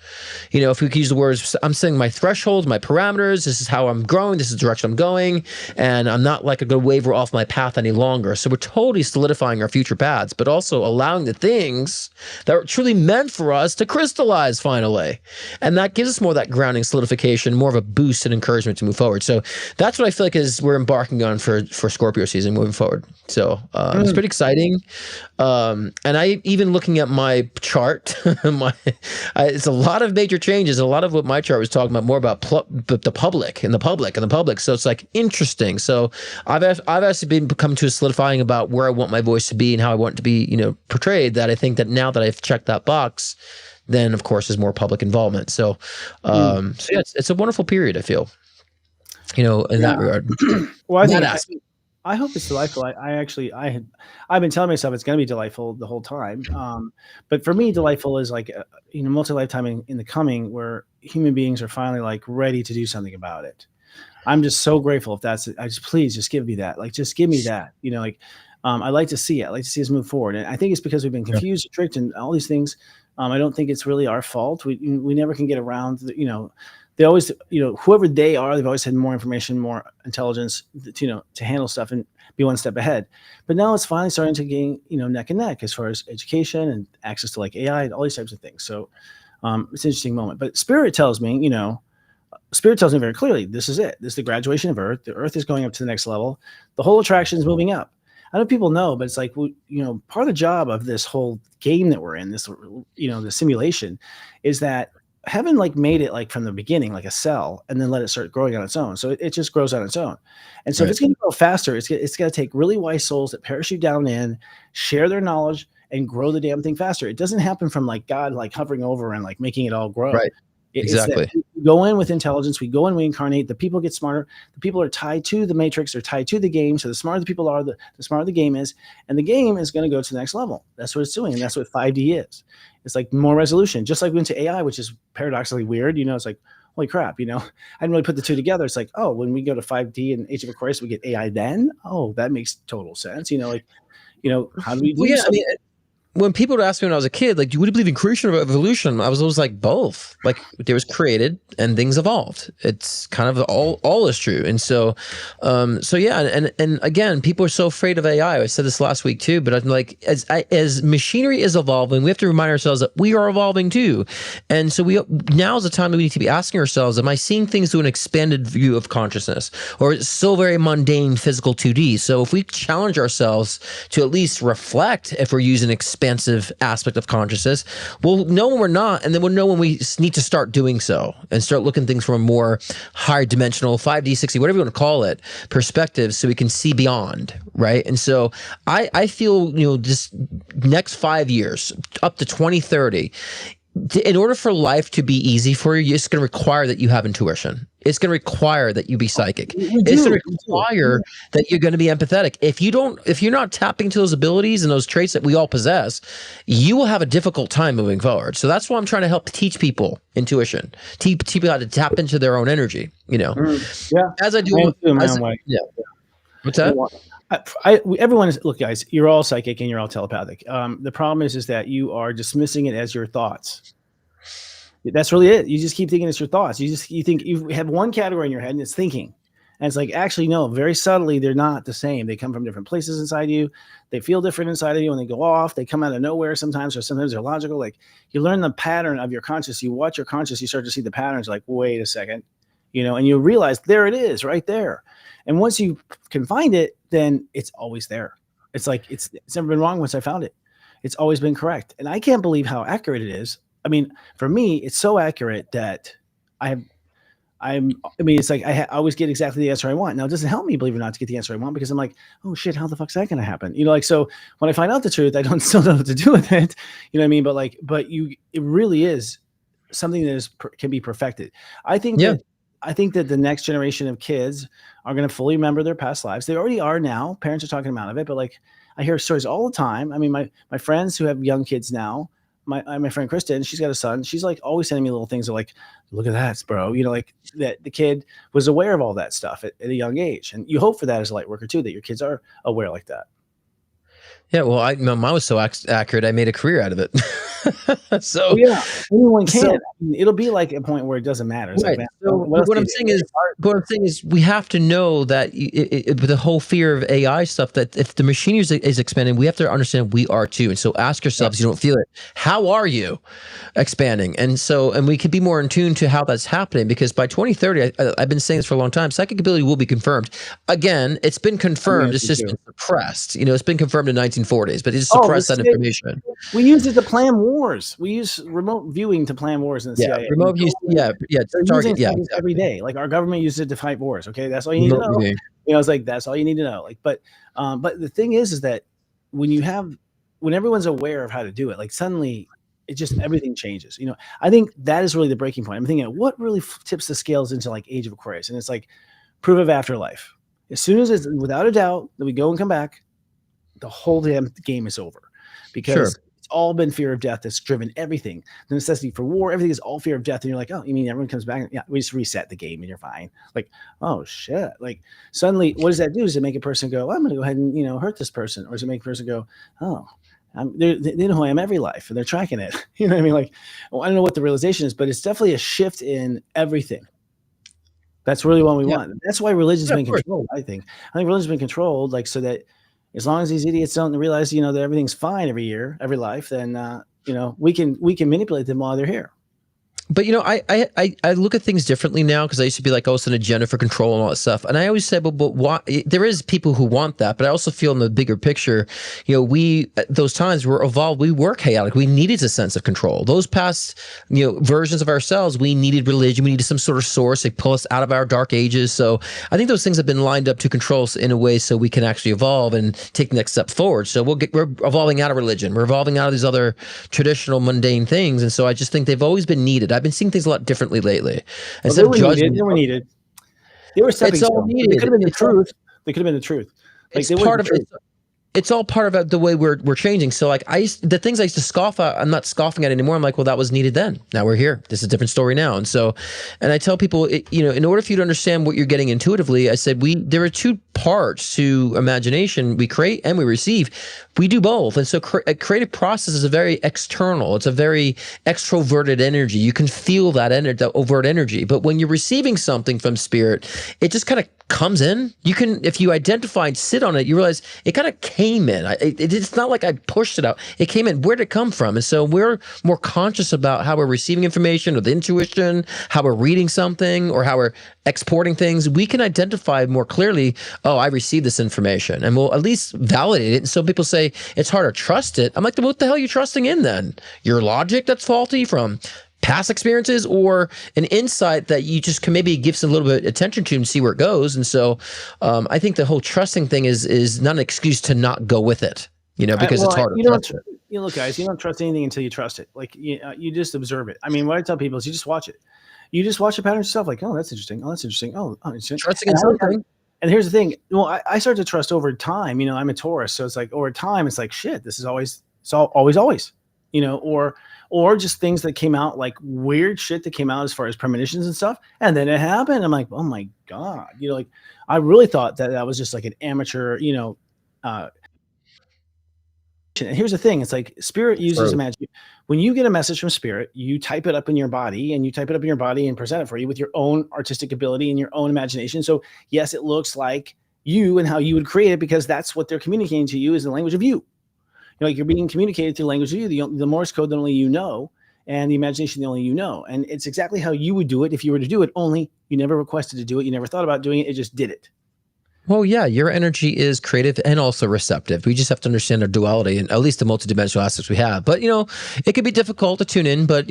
If we could use the words, I'm setting my thresholds, my parameters. This is how I'm growing. This is the direction I'm going. And I'm not like a good waver off my path any longer. So we're totally solidifying our future paths, but also allowing the things that are truly meant for us to crystallize finally. And that gives us more of that grounding, solidification, more of a boost and encouragement to move forward. So that's what I feel like is we're embarking on for Scorpio season moving forward. So it's pretty exciting. And I, even looking at my chart, it's a lot of major changes. A lot of what my chart was talking about, more about the public. So it's like interesting. So I've actually become to a solidifying about where I want my voice to be and how I want it to be, portrayed, that I think that now that I've checked that box, then of course is more public involvement. So, so yeah, it's a wonderful period, I feel, in that regard. Well, I hope it's delightful. I've been telling myself it's going to be delightful the whole time. But for me, delightful is like, multi-lifetime in the coming, where human beings are finally like ready to do something about it. I'm just so grateful if that's it. Please just give me that. Like, just give me that, I'd like to see it. I'd like to see us move forward. And I think it's because we've been confused, tricked, and all these things. I don't think it's really our fault. We never can get around they always, whoever they are, they've always had more information, more intelligence, to handle stuff and be one step ahead. But now it's finally starting to gain, neck and neck as far as education and access to like AI and all these types of things. So it's an interesting moment. But Spirit tells me very clearly, this is it. This is the graduation of Earth. The Earth is going up to the next level. The whole attraction is moving up. I know people know, but it's like, part of the job of this whole game that we're in, this, the simulation, is that heaven like made it like from the beginning, like a cell, and then let it start growing on its own. So it just grows on its own. And so if it's going to grow faster, it's going to take really wise souls that parachute down in, share their knowledge, and grow the damn thing faster. It doesn't happen from like God, like hovering over and like making it all grow. Right. Exactly. We go in with intelligence. We go in, we incarnate. The people get smarter. The people are tied to the matrix. They're tied to the game. So the smarter the people are, the smarter the game is. And the game is going to go to the next level. That's what it's doing. And that's what 5D is. It's like more resolution. Just like we went to AI, which is paradoxically weird. It's like, holy crap, I didn't really put the two together. It's like, oh, when we go to 5D and Age of Aquarius, we get AI then? Oh, that makes total sense. How do we do when people would ask me when I was a kid, like, would you believe in creation or evolution? I was always like, both. Like, there was created and things evolved. It's kind of all is true. And so yeah. And again, people are so afraid of AI. I said this last week too, but I'm like, as machinery is evolving, we have to remind ourselves that we are evolving too. And so now is the time that we need to be asking ourselves, am I seeing things through an expanded view of consciousness, or is it still very mundane physical 2D? So if we challenge ourselves to at least reflect, if we're using expansive aspect of consciousness, we'll know when we're not, and then we'll know when we need to start doing so and start looking at things from a more higher dimensional 5D, 6D, whatever you want to call it, perspective, so we can see beyond, right? And so I feel, this next 5 years up to 2030, in order for life to be easy for you, it's going to require that you have intuition. It's going to require that you be psychic. It's going to require that you're going to be empathetic. If you're not tapping into those abilities and those traits that we all possess, you will have a difficult time moving forward. So that's why I'm trying to help teach people intuition, teach people how to tap into their own energy, Yeah. As I do in my own way. Yeah. What's that? Everyone is, look, guys, you're all psychic and you're all telepathic. The problem is that you are dismissing it as your thoughts. That's really it. You just keep thinking it's your thoughts. You think you have one category in your head and it's thinking. And it's like, actually, no, very subtly, they're not the same. They come from different places inside you. They feel different inside of you when they go off. They come out of nowhere sometimes, or sometimes they're logical. Like, you learn the pattern of your conscious. You watch your conscious, you start to see the patterns, like, wait a second, and you realize there it is right there. And once you can find it, then it's always there. It's like, it's never been wrong once I found it. It's always been correct. And I can't believe how accurate it is. I mean, for me, it's so accurate that it's like I always get exactly the answer I want. Now, it doesn't help me, believe it or not, to get the answer I want, because I'm like, oh shit, how the fuck's that going to happen? So when I find out the truth, I don't still know what to do with it. You know what I mean? But it really is something that can be perfected. I think that the next generation of kids are going to fully remember their past lives. They already are now. Parents are talking them out of it, but like, I hear stories all the time. I mean, my friends who have young kids now, my friend Kristen, she's got a son. She's like always sending me little things of like, look at that, bro. Like that the kid was aware of all that stuff at a young age. And you hope for that as a light worker too, that your kids are aware like that. Yeah, well, mine was so accurate, I made a career out of it. So yeah, anyone can. So, it'll be like a point where it doesn't matter. It's right. Like, so what I'm saying is, we have to know that the whole fear of AI stuff, that if the machine is expanding, we have to understand we are too. And so ask yourselves, you don't feel it, how are you expanding? And we could be more in tune to how that's happening, because by 2030, I've been saying this for a long time, psychic ability will be confirmed. Again, it's been confirmed. It's just been suppressed. It's been confirmed in 1940s, but it's suppressed that information. We use it to plan wars. We use remote viewing to plan wars in the CIA. Remote use, target, every day. Like our government uses it to fight wars. Okay, that's all you need to know. It's like that's all you need to know. Like, but the thing is that when everyone's aware of how to do it, like suddenly it just everything changes. I think that is really the breaking point. I'm thinking, what really tips the scales into like Age of Aquarius, and it's like proof of afterlife. As soon as it's without a doubt that we go and come back, the whole damn game is over, because it's all been fear of death that's driven everything. The necessity for war, everything is all fear of death. And you're like, oh, you mean everyone comes back? Yeah, we just reset the game and you're fine. Like, oh shit. Like suddenly, what does that do? Does it make a person go, I'm going to go ahead and, hurt this person? Or does it make a person go, oh, they know who I am every life and they're tracking it. You know what I mean? Like, well, I don't know what the realization is, but it's definitely a shift in everything. That's really what we want. That's why religion's been controlled, I think. I think religion's been controlled, like, so that as long as these idiots don't realize, that everything's fine every year, every life, then, we can manipulate them while they're here. But I look at things differently now, because I used to be like, oh, it's an agenda for control and all that stuff. And I always said, but why? There is people who want that, but I also feel in the bigger picture, we at those times were evolved. We were chaotic. We needed a sense of control. Those past versions of ourselves, we needed religion. We needed some sort of source to pull us out of our dark ages. So I think those things have been lined up to control us in a way so we can actually evolve and take the next step forward. So we're evolving out of religion. We're evolving out of these other traditional mundane things. And so I just think they've always been needed. I've been seeing things a lot differently lately. They were needed. They were stepping stones. They could have been the truth. They could have been the truth. Like, it's part of it. It's all part of the way we're changing. So like the things I used to scoff at, I'm not scoffing at anymore. I'm like, well, that was needed then. Now we're here. This is a different story now. And I tell people, in order for you to understand what you're getting intuitively, I said there are two parts to imagination. We create and we receive. We do both. And so a creative process is a very external. It's a very extroverted energy. You can feel that energy, that overt energy. But when you're receiving something from spirit, it just kind of comes in. You can, if you identify and sit on it, you realize it kind of came in. It's not like I pushed it out. It came in. Where did it come from? And so we're more conscious about how we're receiving information, or the intuition, how we're reading something, or how we're exporting things. We can identify more clearly, oh, I received this information, and we'll at least validate it. And so people say it's hard to trust it. I'm like, what the hell are you trusting in then? Your logic that's faulty from past experiences, or an insight that you just can maybe give some little bit of attention to and see where it goes. And so I think the whole trusting thing is not an excuse to not go with it, because it's hard. Look, guys, you don't trust anything until you trust it. Like you just observe it. I mean, what I tell people is you just watch it. You just watch the pattern yourself. Like, oh, that's interesting. Oh, that's interesting. Oh, interesting. Trusting in something. And here's the thing. Well, I start to trust over time. I'm a Taurus, so it's like over time, it's like shit. This is always, or just things that came out, like weird shit that came out as far as premonitions and stuff. And then it happened. I'm like, oh my God, like I really thought that was just like an amateur, and here's the thing. It's like spirit uses imagination. When you get a message from spirit, you type it up in your body, and present it for you with your own artistic ability and your own imagination. So yes, it looks like you and how you would create it, because that's what they're communicating to you is the language of you. Like you're being communicated through language of you, the Morse code that only you know, and the imagination that only you know. And it's exactly how you would do it if you were to do it, only you never requested to do it. You never thought about doing it. It just did it. Well, yeah, your energy is creative and also receptive. We just have to understand our duality and at least the multidimensional aspects we have. But, it can be difficult to tune in, but,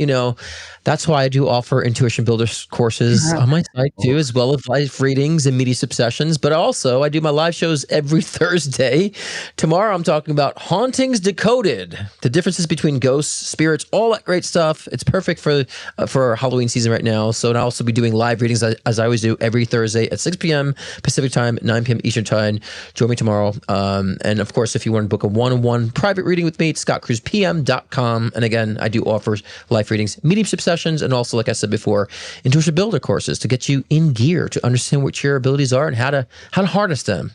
that's why I do offer Intuition Builders courses on my site too, as well as live readings and mediumship sessions. But also I do my live shows every Thursday. Tomorrow I'm talking about Hauntings Decoded, the differences between ghosts, spirits, all that great stuff. It's perfect for Halloween season right now. So I'll also be doing live readings as I always do every Thursday at 6 p.m. Pacific time, 9 p.m. Eastern time. Join me tomorrow. And of course, if you want to book a one-on-one private reading with me, it's scottcruzpm.com. And again, I do offer live readings, mediumship sessions, and also, like I said before, Intuition Builder courses to get you in gear to understand what your abilities are and how to harness them.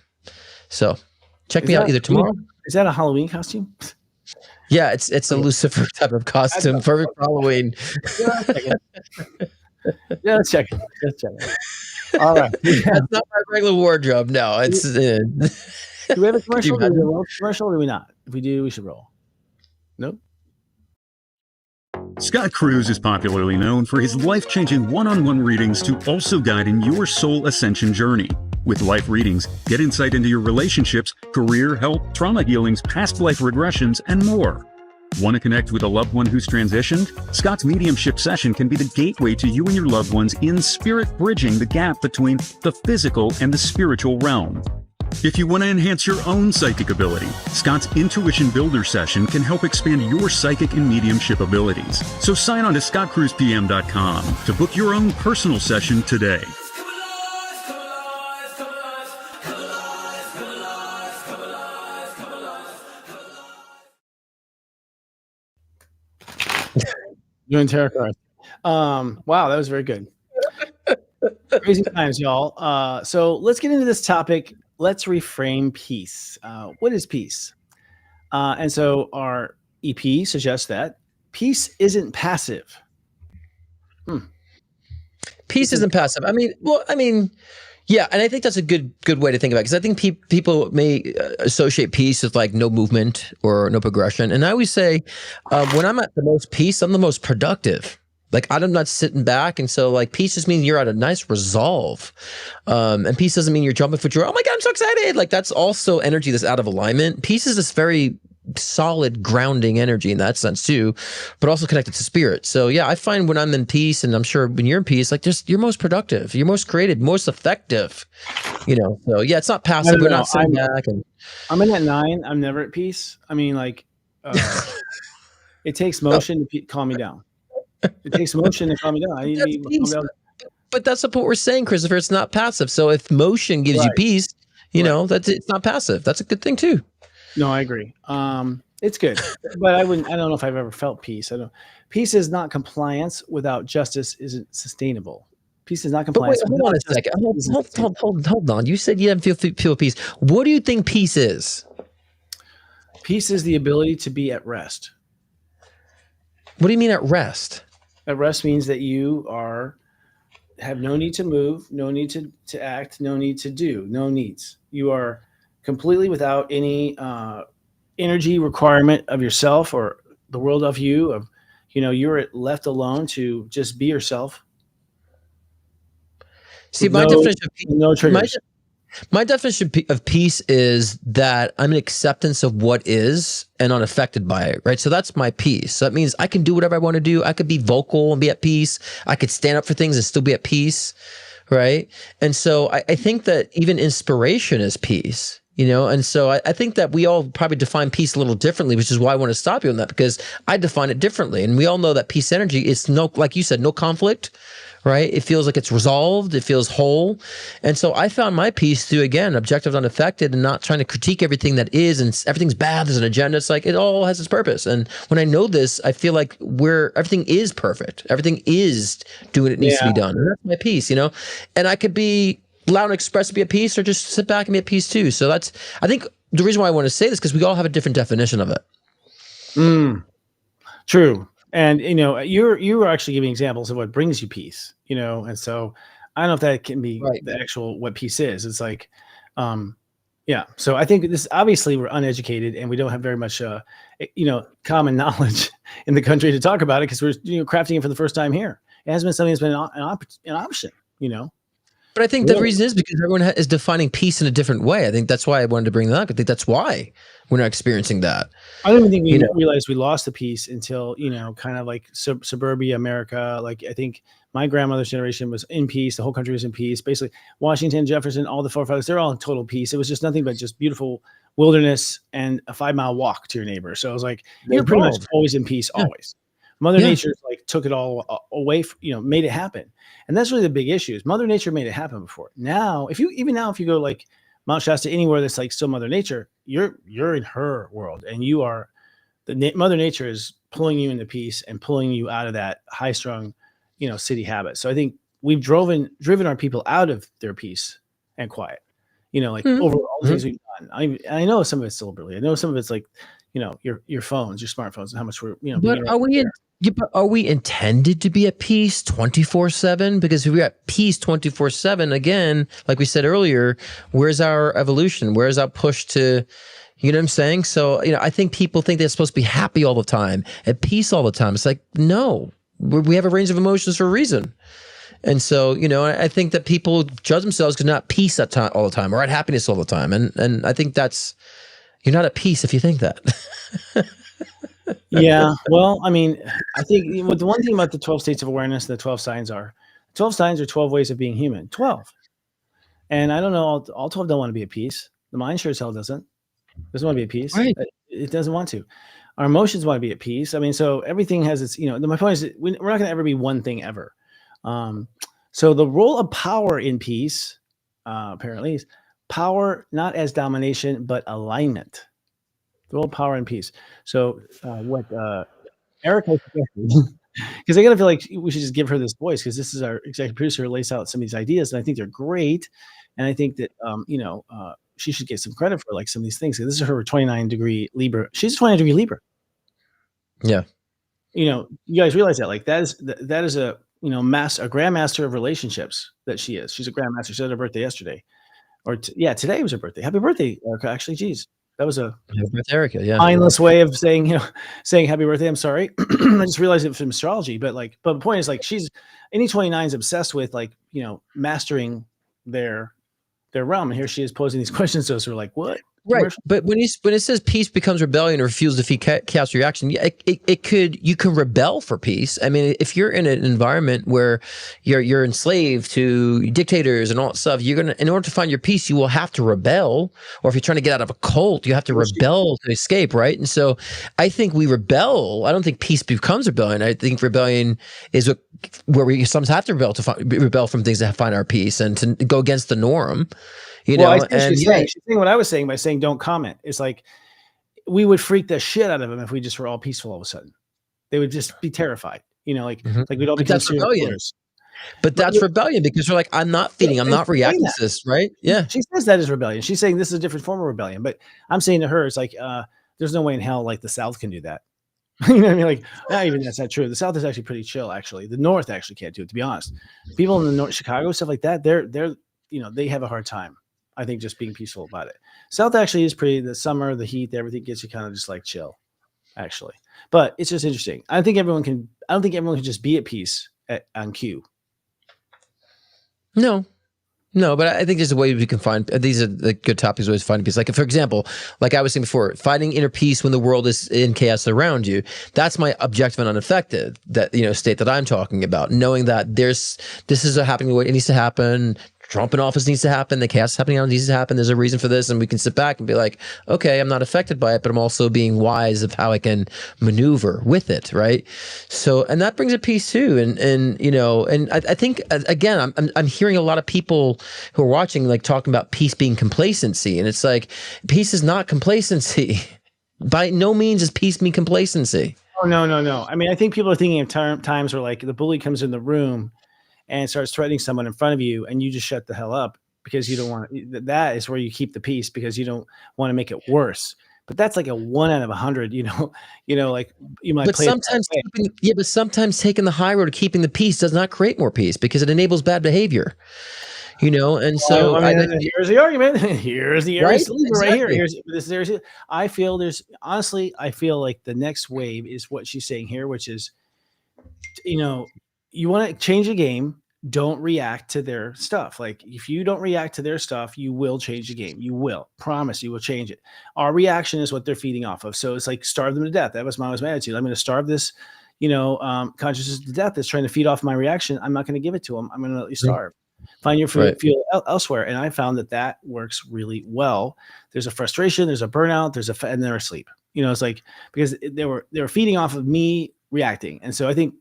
So check me out either tomorrow. Is that a Halloween costume? Yeah, it's a Lucifer type of costume, perfect for Halloween. Yeah, let's check it. All right. That's not my regular wardrobe. No, it's. Do we have a commercial? Do we have a commercial or do we not? If we do, we should roll. Nope. Scott Cruz is popularly known for his life-changing one-on-one readings to also guide in your soul ascension journey. With life readings, get insight into your relationships, career, health, trauma healings, past life regressions, and more. Want to connect with a loved one who's transitioned? Scott's mediumship session can be the gateway to you and your loved ones in spirit, bridging the gap between the physical and the spiritual realm. If you want to enhance your own psychic ability, Scott's Intuition Builder session can help expand your psychic and mediumship abilities. So sign on to scottcruzpm.com to book your own personal session today. Doing tarot cards. Wow, that was very good. Crazy times, y'all. So let's get into this topic. Let's reframe peace. What is peace? And so our EP suggests that peace isn't passive. Peace isn't passive. Yeah, and I think that's a good way to think about it, because I think people may associate peace with like no movement or no progression. And I always say, when I'm at the most peace, I'm the most productive. Like I'm not sitting back, and so like peace just means you're at a nice resolve, and peace doesn't mean you're jumping for joy. Oh my God, I'm so excited! Like that's also energy that's out of alignment. Peace is this very solid grounding energy in that sense too, but also connected to spirit. So yeah, I find when I'm in peace, and I'm sure when you're in peace, like just you're most productive, you're most creative, most effective. So yeah, it's not passive. We're not sitting back. And I'm in at 9. I'm never at peace. I mean, like it takes motion to calm me down. It takes motion to calm me down. I need to be calm down. But that's what we're saying, Christopher. It's not passive. So if motion gives you peace, that's it's not passive. That's a good thing too. No, I agree. It's good, but I don't know if I've ever felt peace. Peace is not compliance without justice isn't sustainable. Peace is not But wait, compliance. hold on a second. Hold on. You said you didn't feel peace. What do you think peace is? Peace is the ability to be at rest. What do you mean at rest? At rest means that you have no need to move, no need to act, no need to do, no needs. You are completely without any energy requirement of yourself or the world of you. You're left alone to just be yourself. See, my definition of peace, no triggers. My definition of peace is that I'm an acceptance of what is and unaffected by it, right? So that's my peace. So that means I can do whatever I want to do. I could be vocal and be at peace. I could stand up for things and still be at peace, right? And so I think that even inspiration is peace, and so I think that we all probably define peace a little differently, which is why I want to stop you on that, because I define it differently. And we all know that peace energy is like you said, no conflict, right? It feels like it's resolved. It feels whole. And so I found my peace through, again, objective, unaffected, and not trying to critique everything that is, and everything's bad. There's an agenda. It's like, it all has its purpose. And when I know this, I feel like everything is perfect. Everything is doing what it needs to be done. And that's my peace, and I could be loud and express to be at peace, or just sit back and be at peace too. So I think the reason why I want to say this, because we all have a different definition of it. True. And you were actually giving examples of what brings you peace, and so I don't know if that can be the actual what peace is. It's like, so I think this, obviously we're uneducated and we don't have very much common knowledge in the country to talk about it, because we're crafting it for the first time here. It hasn't been something that's been an option. But I think the reason is because everyone is defining peace in a different way. I think that's why I wanted to bring that up. I think that's why we're not experiencing that. I don't even think we realized we lost the peace until, kind of like suburbia America. Like, I think my grandmother's generation was in peace. The whole country was in peace. Basically, Washington, Jefferson, all the forefathers, they're all in total peace. It was just nothing but just beautiful wilderness and a 5-mile walk to your neighbor. So it was like, you're pretty much always in peace, always. Mother Nature took it all away, made it happen. And that's really the big issue, is Mother Nature made it happen before. Now, if you go like Mount Shasta, anywhere that's like still Mother Nature, you're in her world, and you are Mother Nature is pulling you into peace and pulling you out of that high strung, city habit. So I think we've driven our people out of their peace and quiet, over all the things we've done. I know some of it's still brilliant. I know some of it's like, your phones, your smartphones, and how much we're, but are we intended to be at peace 24/7? Because if we're at peace 24/7, again, like we said earlier, where's our evolution? Where's our push to, you know what I'm saying? So, I think people think they're supposed to be happy all the time, at peace all the time. It's like, no, we have a range of emotions for a reason. And so, I think that people judge themselves because they're not at peace all the time, or at happiness all the time. And I think you're not at peace if you think that. Yeah. Well, I mean, I think the one thing about the 12 states of awareness, the 12 signs are 12 signs are 12 ways of being human. 12. And I don't know, all 12 don't want to be at peace. The mind sure as hell doesn't want to be at peace. Right. It doesn't want to. Our emotions want to be at peace. I mean, so everything has its, my point is that we're not going to ever be one thing ever. So the role of power in peace, apparently, is power not as domination, but alignment. The role of power and peace. So what Erica suggested, because I gotta feel like we should just give her this voice, because this is our executive producer who lays out some of these ideas, and I think they're great. And I think that she should get some credit for like some of these things. This is her 29-degree Libra. She's a 29-degree Libra. Yeah. You guys realize that, like, that is a a grandmaster of relationships that she is. She's a grandmaster. She had her birthday yesterday, or today was her birthday. Happy birthday, Erica. Actually, geez. That was a Erica, mindless way of saying happy birthday. I'm sorry. I just realized it from astrology, but the point is, like, she's any 29 is obsessed with, like, mastering their realm. And here she is posing these questions to us. We're like, what? Right. But when it says peace becomes rebellion or refuse to defeat chaos reaction, you can rebel for peace. I mean, if you're in an environment where you're enslaved to dictators and all that stuff, in order to find your peace, you will have to rebel. Or if you're trying to get out of a cult, you have to rebel to escape, right? And so I think we rebel. I don't think peace becomes rebellion. I think rebellion is where we sometimes have to rebel from things to find our peace and to go against the norm. She's saying what I was saying by saying don't comment. It's like we would freak the shit out of them if we just were all peaceful all of a sudden. They would just be terrified. Like we'd all become serial killers. But that's rebellion because you're like, I'm not feeding, I'm not reacting to this, right? Yeah. She says that is rebellion. She's saying this is a different form of rebellion. But I'm saying to her, it's like, there's no way in hell like the South can do that. You know what I mean? Like, not even that's not true. The South is actually pretty chill, actually. The North actually can't do it, to be honest. People in the North, Chicago, stuff like that, they're they have a hard time, I think, just being peaceful about it. South actually is pretty, the summer, the heat, everything gets you kind of just like chill, actually. But it's just interesting. I don't think everyone can just be at peace on cue. No, but I think there's a way we can find, these are the good topics ways to find peace. Like, for example, like I was saying before, finding inner peace when the world is in chaos around you. That's my objective and unaffected, that, state that I'm talking about. Knowing that this is happening, what it needs to happen. Trump in office needs to happen. The chaos happening on needs to happen. There's a reason for this. And we can sit back and be like, okay, I'm not affected by it, but I'm also being wise of how I can maneuver with it. Right. So, and that brings a peace too. And I think, again, I'm hearing a lot of people who are watching, like, talking about peace being complacency. And it's like, peace is not complacency. By no means is peace mean complacency. Oh, no. I mean, I think people are thinking of times where, like, the bully comes in the room and starts threatening someone in front of you, and you just shut the hell up because you don't want to. That is where you keep the peace because you don't want to make it worse. But that's like a 1 out of 100. Like you might. But sometimes taking the high road of keeping the peace does not create more peace because it enables bad behavior. And so here's the argument. Here's the area right here. Exactly. I feel like the next wave is what she's saying here, which is, you want to change the game. Don't react to their stuff. Like, if you don't react to their stuff, you will change the game. You will. Promise you will change it. Our reaction is what they're feeding off of. So it's like starve them to death. That was my attitude. I'm going to starve this, consciousness to death that's trying to feed off my reaction. I'm not going to give it to them. I'm going to let you starve. Find your fuel elsewhere. And I found that works really well. There's a frustration, there's a burnout, and they're asleep. It's like, because they were feeding off of me reacting. And so I think,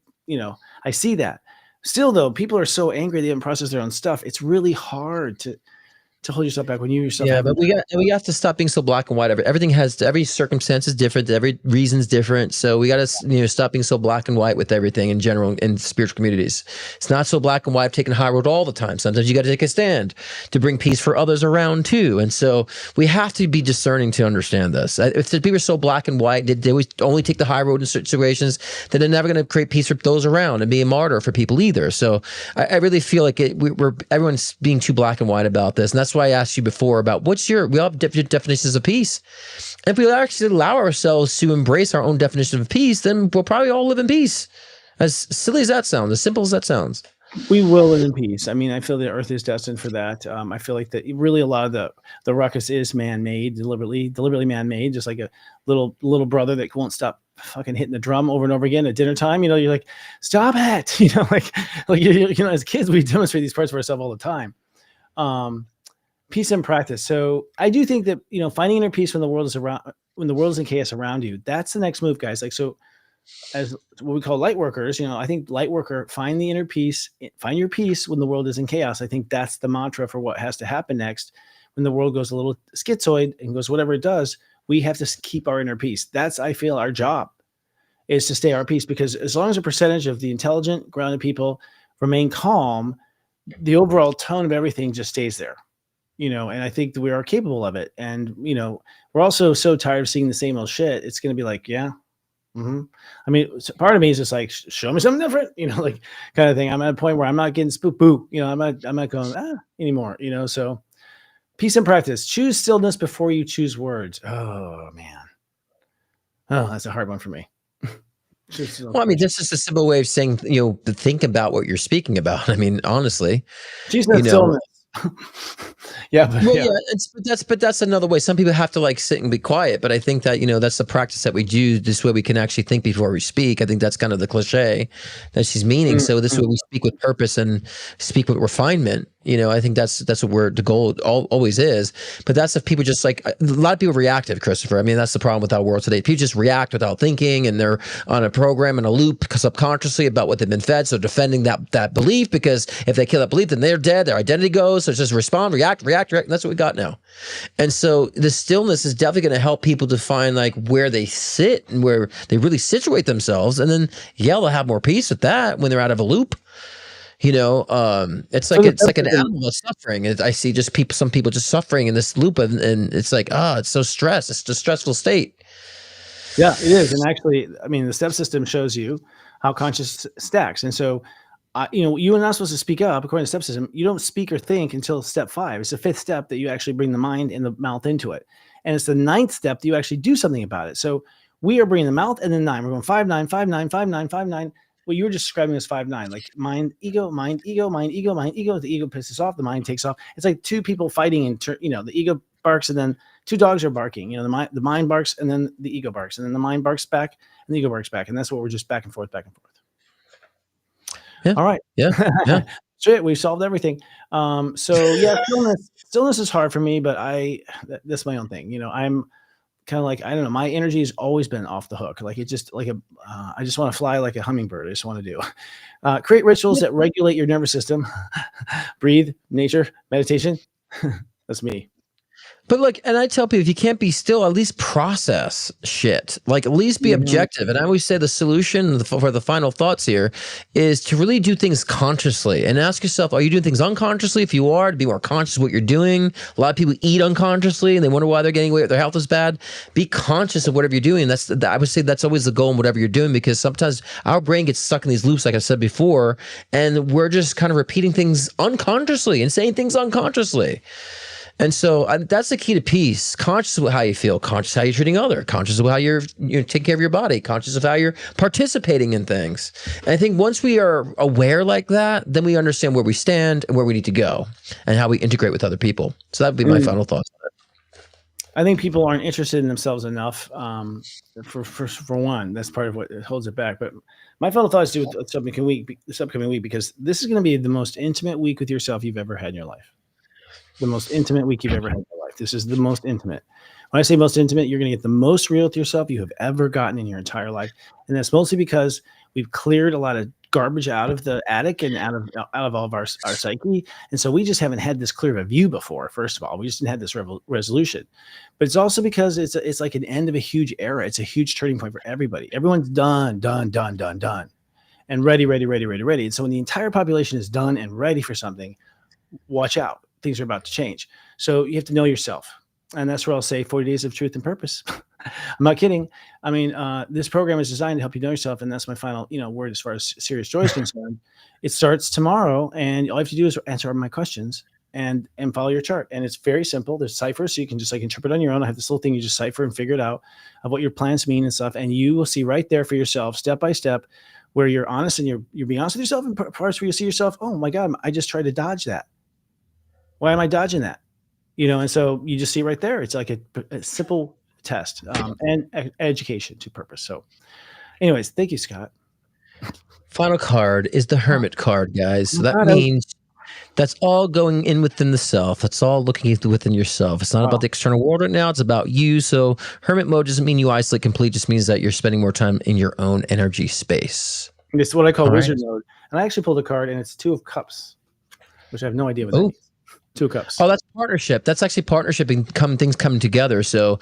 I see that. Still, though, people are so angry they haven't processed their own stuff. It's really hard to hold yourself back when you yourself. Yeah, but we have to stop being so black and white. Every circumstance is different. Every reason's different. So we got to stop being so black and white with everything in general in spiritual communities. It's not so black and white, taking high road all the time. Sometimes you got to take a stand to bring peace for others around too. And so we have to be discerning to understand this. If the people are so black and white, they always only take the high road in situations, then they're never going to create peace for those around and be a martyr for people either. So I really feel like everyone's being too black and white about this, and that's why I asked you before about we all have different definitions of peace. And if we actually allow ourselves to embrace our own definition of peace, then we'll probably all live in peace. As silly as that sounds, as simple as that sounds. We will live in peace. I mean, I feel the earth is destined for that. I feel like that really a lot of the ruckus is man-made, deliberately man-made, just like a little brother that won't stop fucking hitting the drum over and over again at dinner time. You're like, stop it. As kids, we demonstrate these parts of ourselves all the time. Peace and practice. So I do think that, finding inner peace when the world is in chaos around you, that's the next move, guys. Like, so as what we call light workers, I think light worker, find the inner peace, find your peace when the world is in chaos. I think that's the mantra for what has to happen next. When the world goes a little schizoid and goes whatever it does, we have to keep our inner peace. That's, I feel, our job is to stay our peace, because as long as a percentage of the intelligent, grounded people remain calm, the overall tone of everything just stays there. And I think that we are capable of it. And, we're also so tired of seeing the same old shit. It's going to be like, yeah. Mm-hmm. I mean, part of me is just like, show me something different, like kind of thing. I'm at a point where I'm not getting spook boo, I'm not going anymore, so peace and practice. Choose stillness before you choose words. Oh man. Oh, that's a hard one for me. Well, I mean, this is a simple way of saying, think about what you're speaking about. I mean, honestly, choose stillness. But that's another way. Some people have to like sit and be quiet, but I think that that's the practice that we do. This way we can actually think before we speak. I think that's kind of the cliche that she's meaning. So this way we speak with purpose and speak with refinement. I think that's what the goal always is. But that's if people just like, a lot of people reactive, Christopher. I mean, that's the problem with our world today. People just react without thinking, and they're on a program and a loop subconsciously about what they've been fed. So defending that belief, because if they kill that belief, then they're dead. Their identity goes. So it's just respond, react. And that's what we got now. And so the stillness is definitely going to help people to find like where they sit and where they really situate themselves. And then they'll have more peace with that when they're out of a loop. It's like it's like an animal that's suffering. I see just some people just suffering in this loop, and it's like, it's so stressed. It's a stressful state. Yeah, it is. And actually, I mean, the step system shows you how conscious stacks. And so, you are not supposed to speak up according to step system. You don't speak or think until step 5. It's the 5th step that you actually bring the mind and the mouth into it. And it's the 9th step that you actually do something about it. So we are bringing the mouth and then 9. We're going 5, 9, 5, 9, 5, 9, 5, 9. Well, you were just describing as 5, 9, like mind, ego, mind, ego, mind, ego, mind, ego. The ego pisses off, the mind takes off. It's like two people fighting, and the ego barks, and then two dogs are barking. The mind barks, and then the ego barks, and then the mind barks back, and the ego barks back, and that's what we're just back and forth, back and forth. Yeah. All right. Yeah. Yeah. That's it. We've solved everything. So yeah, stillness is hard for me, but that's my own thing. I'm kind of like, I don't know, my energy has always been off the hook. Like it's just like I just want to fly like a hummingbird. I just want to do create rituals that regulate your nervous system, breathe, nature, meditation. That's me. But look, and I tell people, if you can't be still, at least process shit. Like, at least be objective. And I always say the solution for the final thoughts here is to really do things consciously and ask yourself, are you doing things unconsciously? If you are, to be more conscious of what you're doing. A lot of people eat unconsciously and they wonder why they're getting away with their health is bad. Be conscious of whatever you're doing. I would say that's always the goal in whatever you're doing, because sometimes our brain gets stuck in these loops, like I said before, and we're just kind of repeating things unconsciously and saying things unconsciously. And so that's the key to peace. Conscious of how you feel, conscious of how you're treating others, conscious of how you're taking care of your body, conscious of how you're participating in things. And I think once we are aware like that, then we understand where we stand and where we need to go and how we integrate with other people. So that would be my final thoughts on it. I think people aren't interested in themselves enough. For one, that's part of what holds it back. But my final thoughts do with this upcoming week, because this is going to be the most intimate week with yourself you've ever had in your life. The most intimate week you've ever had in your life. This is the most intimate. When I say most intimate, you're going to get the most real with yourself you have ever gotten in your entire life. And that's mostly because we've cleared a lot of garbage out of the attic and out of all of our psyche. And so we just haven't had this clear of a view before. First of all, we just didn't have this resolution. But it's also because it's like an end of a huge era. It's a huge turning point for everybody. Everyone's done, and ready. And so when the entire population is done and ready for something, watch out. Things are about to change. So you have to know yourself. And that's where I'll say 40 days of truth and purpose. I'm not kidding. I mean, this program is designed to help you know yourself. And that's my final, word as far as Serious Joy is concerned. It starts tomorrow, and all you have to do is answer my questions and follow your chart. And it's very simple. There's ciphers, so you can just like interpret on your own. I have this little thing you just cipher and figure it out of what your plans mean and stuff. And you will see right there for yourself, step by step, where you're honest and you're being honest with yourself, and parts where you see yourself, oh my God, I just tried to dodge that. Why am I dodging that? And so you just see right there. It's like a simple test and education to purpose. So anyways, thank you, Scott. Final card is the Hermit card, guys. So that means that's all going in within the self. That's all looking within yourself. It's not about the external world right now. It's about you. So Hermit mode doesn't mean you isolate completely. It just means that you're spending more time in your own energy space. It's what I call wizard mode. And I actually pulled a card, and it's 2 of Cups, which I have no idea what that means. 2 cups. Oh, that's partnership. That's actually partnership and things coming together. So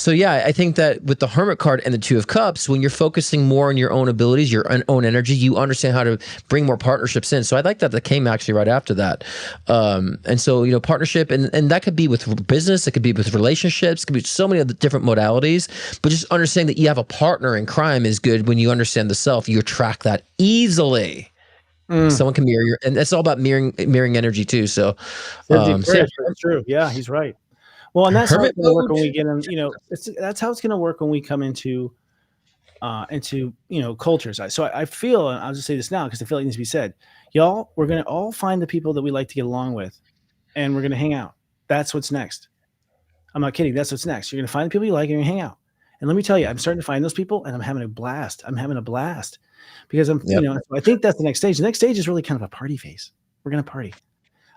yeah, I think that with the Hermit card and the 2 of Cups, when you're focusing more on your own abilities, your own energy, you understand how to bring more partnerships in. So I like that came actually right after that. And so, partnership, and that could be with business, it could be with relationships, it could be so many other different modalities, but just understanding that you have a partner in crime is good. When you understand the self, you attract that easily. Someone can mirror and it's all about mirroring energy too. So, that's true. Yeah, he's right. Well, and that's how it's going to work when we get in. That's how it's going to work when we come into cultures. So I feel, and I'll just say this now because I feel like it needs to be said. Y'all, we're going to all find the people that we like to get along with, and we're going to hang out. That's what's next. I'm not kidding. That's what's next. You're going to find the people you like, and you're going to hang out. And let me tell you, I'm starting to find those people, and I'm having a blast. Because I think that's the next stage. The next stage is really kind of a party phase. We're going to party.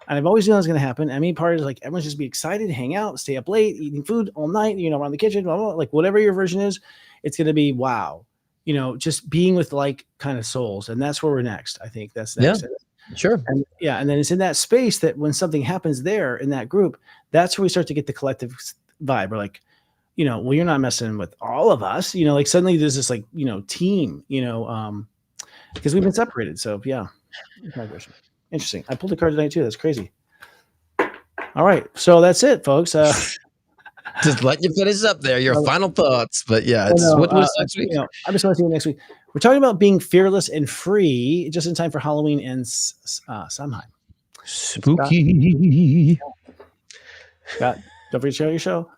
And I've always known it's going to happen. I mean, parties, like everyone's just be excited, hang out, stay up late, eating food all night, around the kitchen, blah, blah, blah, like whatever your version is, it's going to be wow. Just being with like kind of souls. And that's where we're next. I think that's next. Yeah, sure. And then it's in that space that when something happens there in that group, that's where we start to get the collective vibe. We're like, well, you're not messing with all of us, like suddenly there's this like, team, because we've been separated. So yeah. Migration. Interesting. I pulled a card tonight too. That's crazy. All right, so that's it, folks. Just let you finish up there. Your final thoughts, but yeah, it's what's next week? I just want to see you next week. We're talking about being fearless and free, just in time for Halloween and Samhain. Spooky. Scott, don't forget to share your show.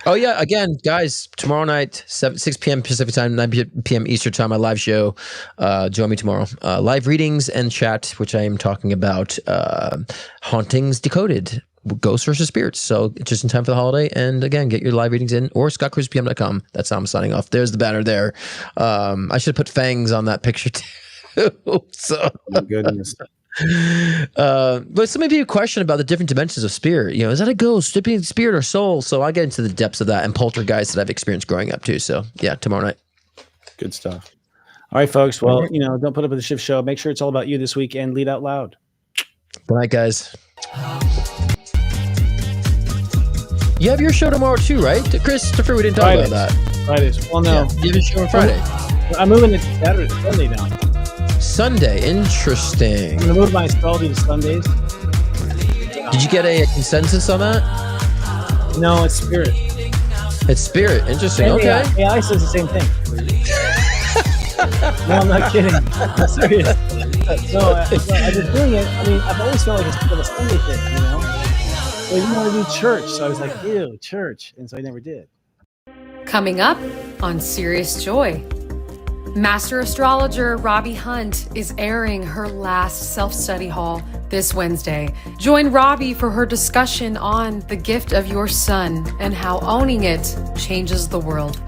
Oh yeah, again, guys, tomorrow night, 6 p.m. Pacific time, 9 p.m. Eastern time, my live show. Join me tomorrow. Live readings and chat, which I am talking about Hauntings Decoded, Ghosts versus Spirits. So just in time for the holiday. And again, get your live readings in or scottcruiserpm.com. That's how I'm signing off. There's the banner there. I should put fangs on that picture too. So oh, goodness. But some maybe a question about the different dimensions of spirit. Is that a ghost, spirit, or soul? So I get into the depths of that and poltergeist that I've experienced growing up too. So yeah, tomorrow night. Good stuff. All right, folks. Well, don't put up with the shift show. Make sure it's all about you this week and lead out loud. Good night, guys. You have your show tomorrow too, right, Christopher? We didn't talk about that. Fridays. Well, no. You have your show on Friday. I'm moving it to Sunday now. Sunday, interesting. I'm gonna move my astrology to Sundays. Did you get a consensus on that? No, it's spirit. It's spirit. Interesting. Okay. AI says the same thing. No, I'm not kidding. I'm serious. So I've been doing it. I mean, I've always felt like it's a Sunday thing, But I didn't want to do church, so I was like, ew, church, and so I never did. Coming up on Serious Joy. Master astrologer Robbie Hunt is airing her last self-study haul this Wednesday. Join Robbie for her discussion on the gift of your sun and how owning it changes the world.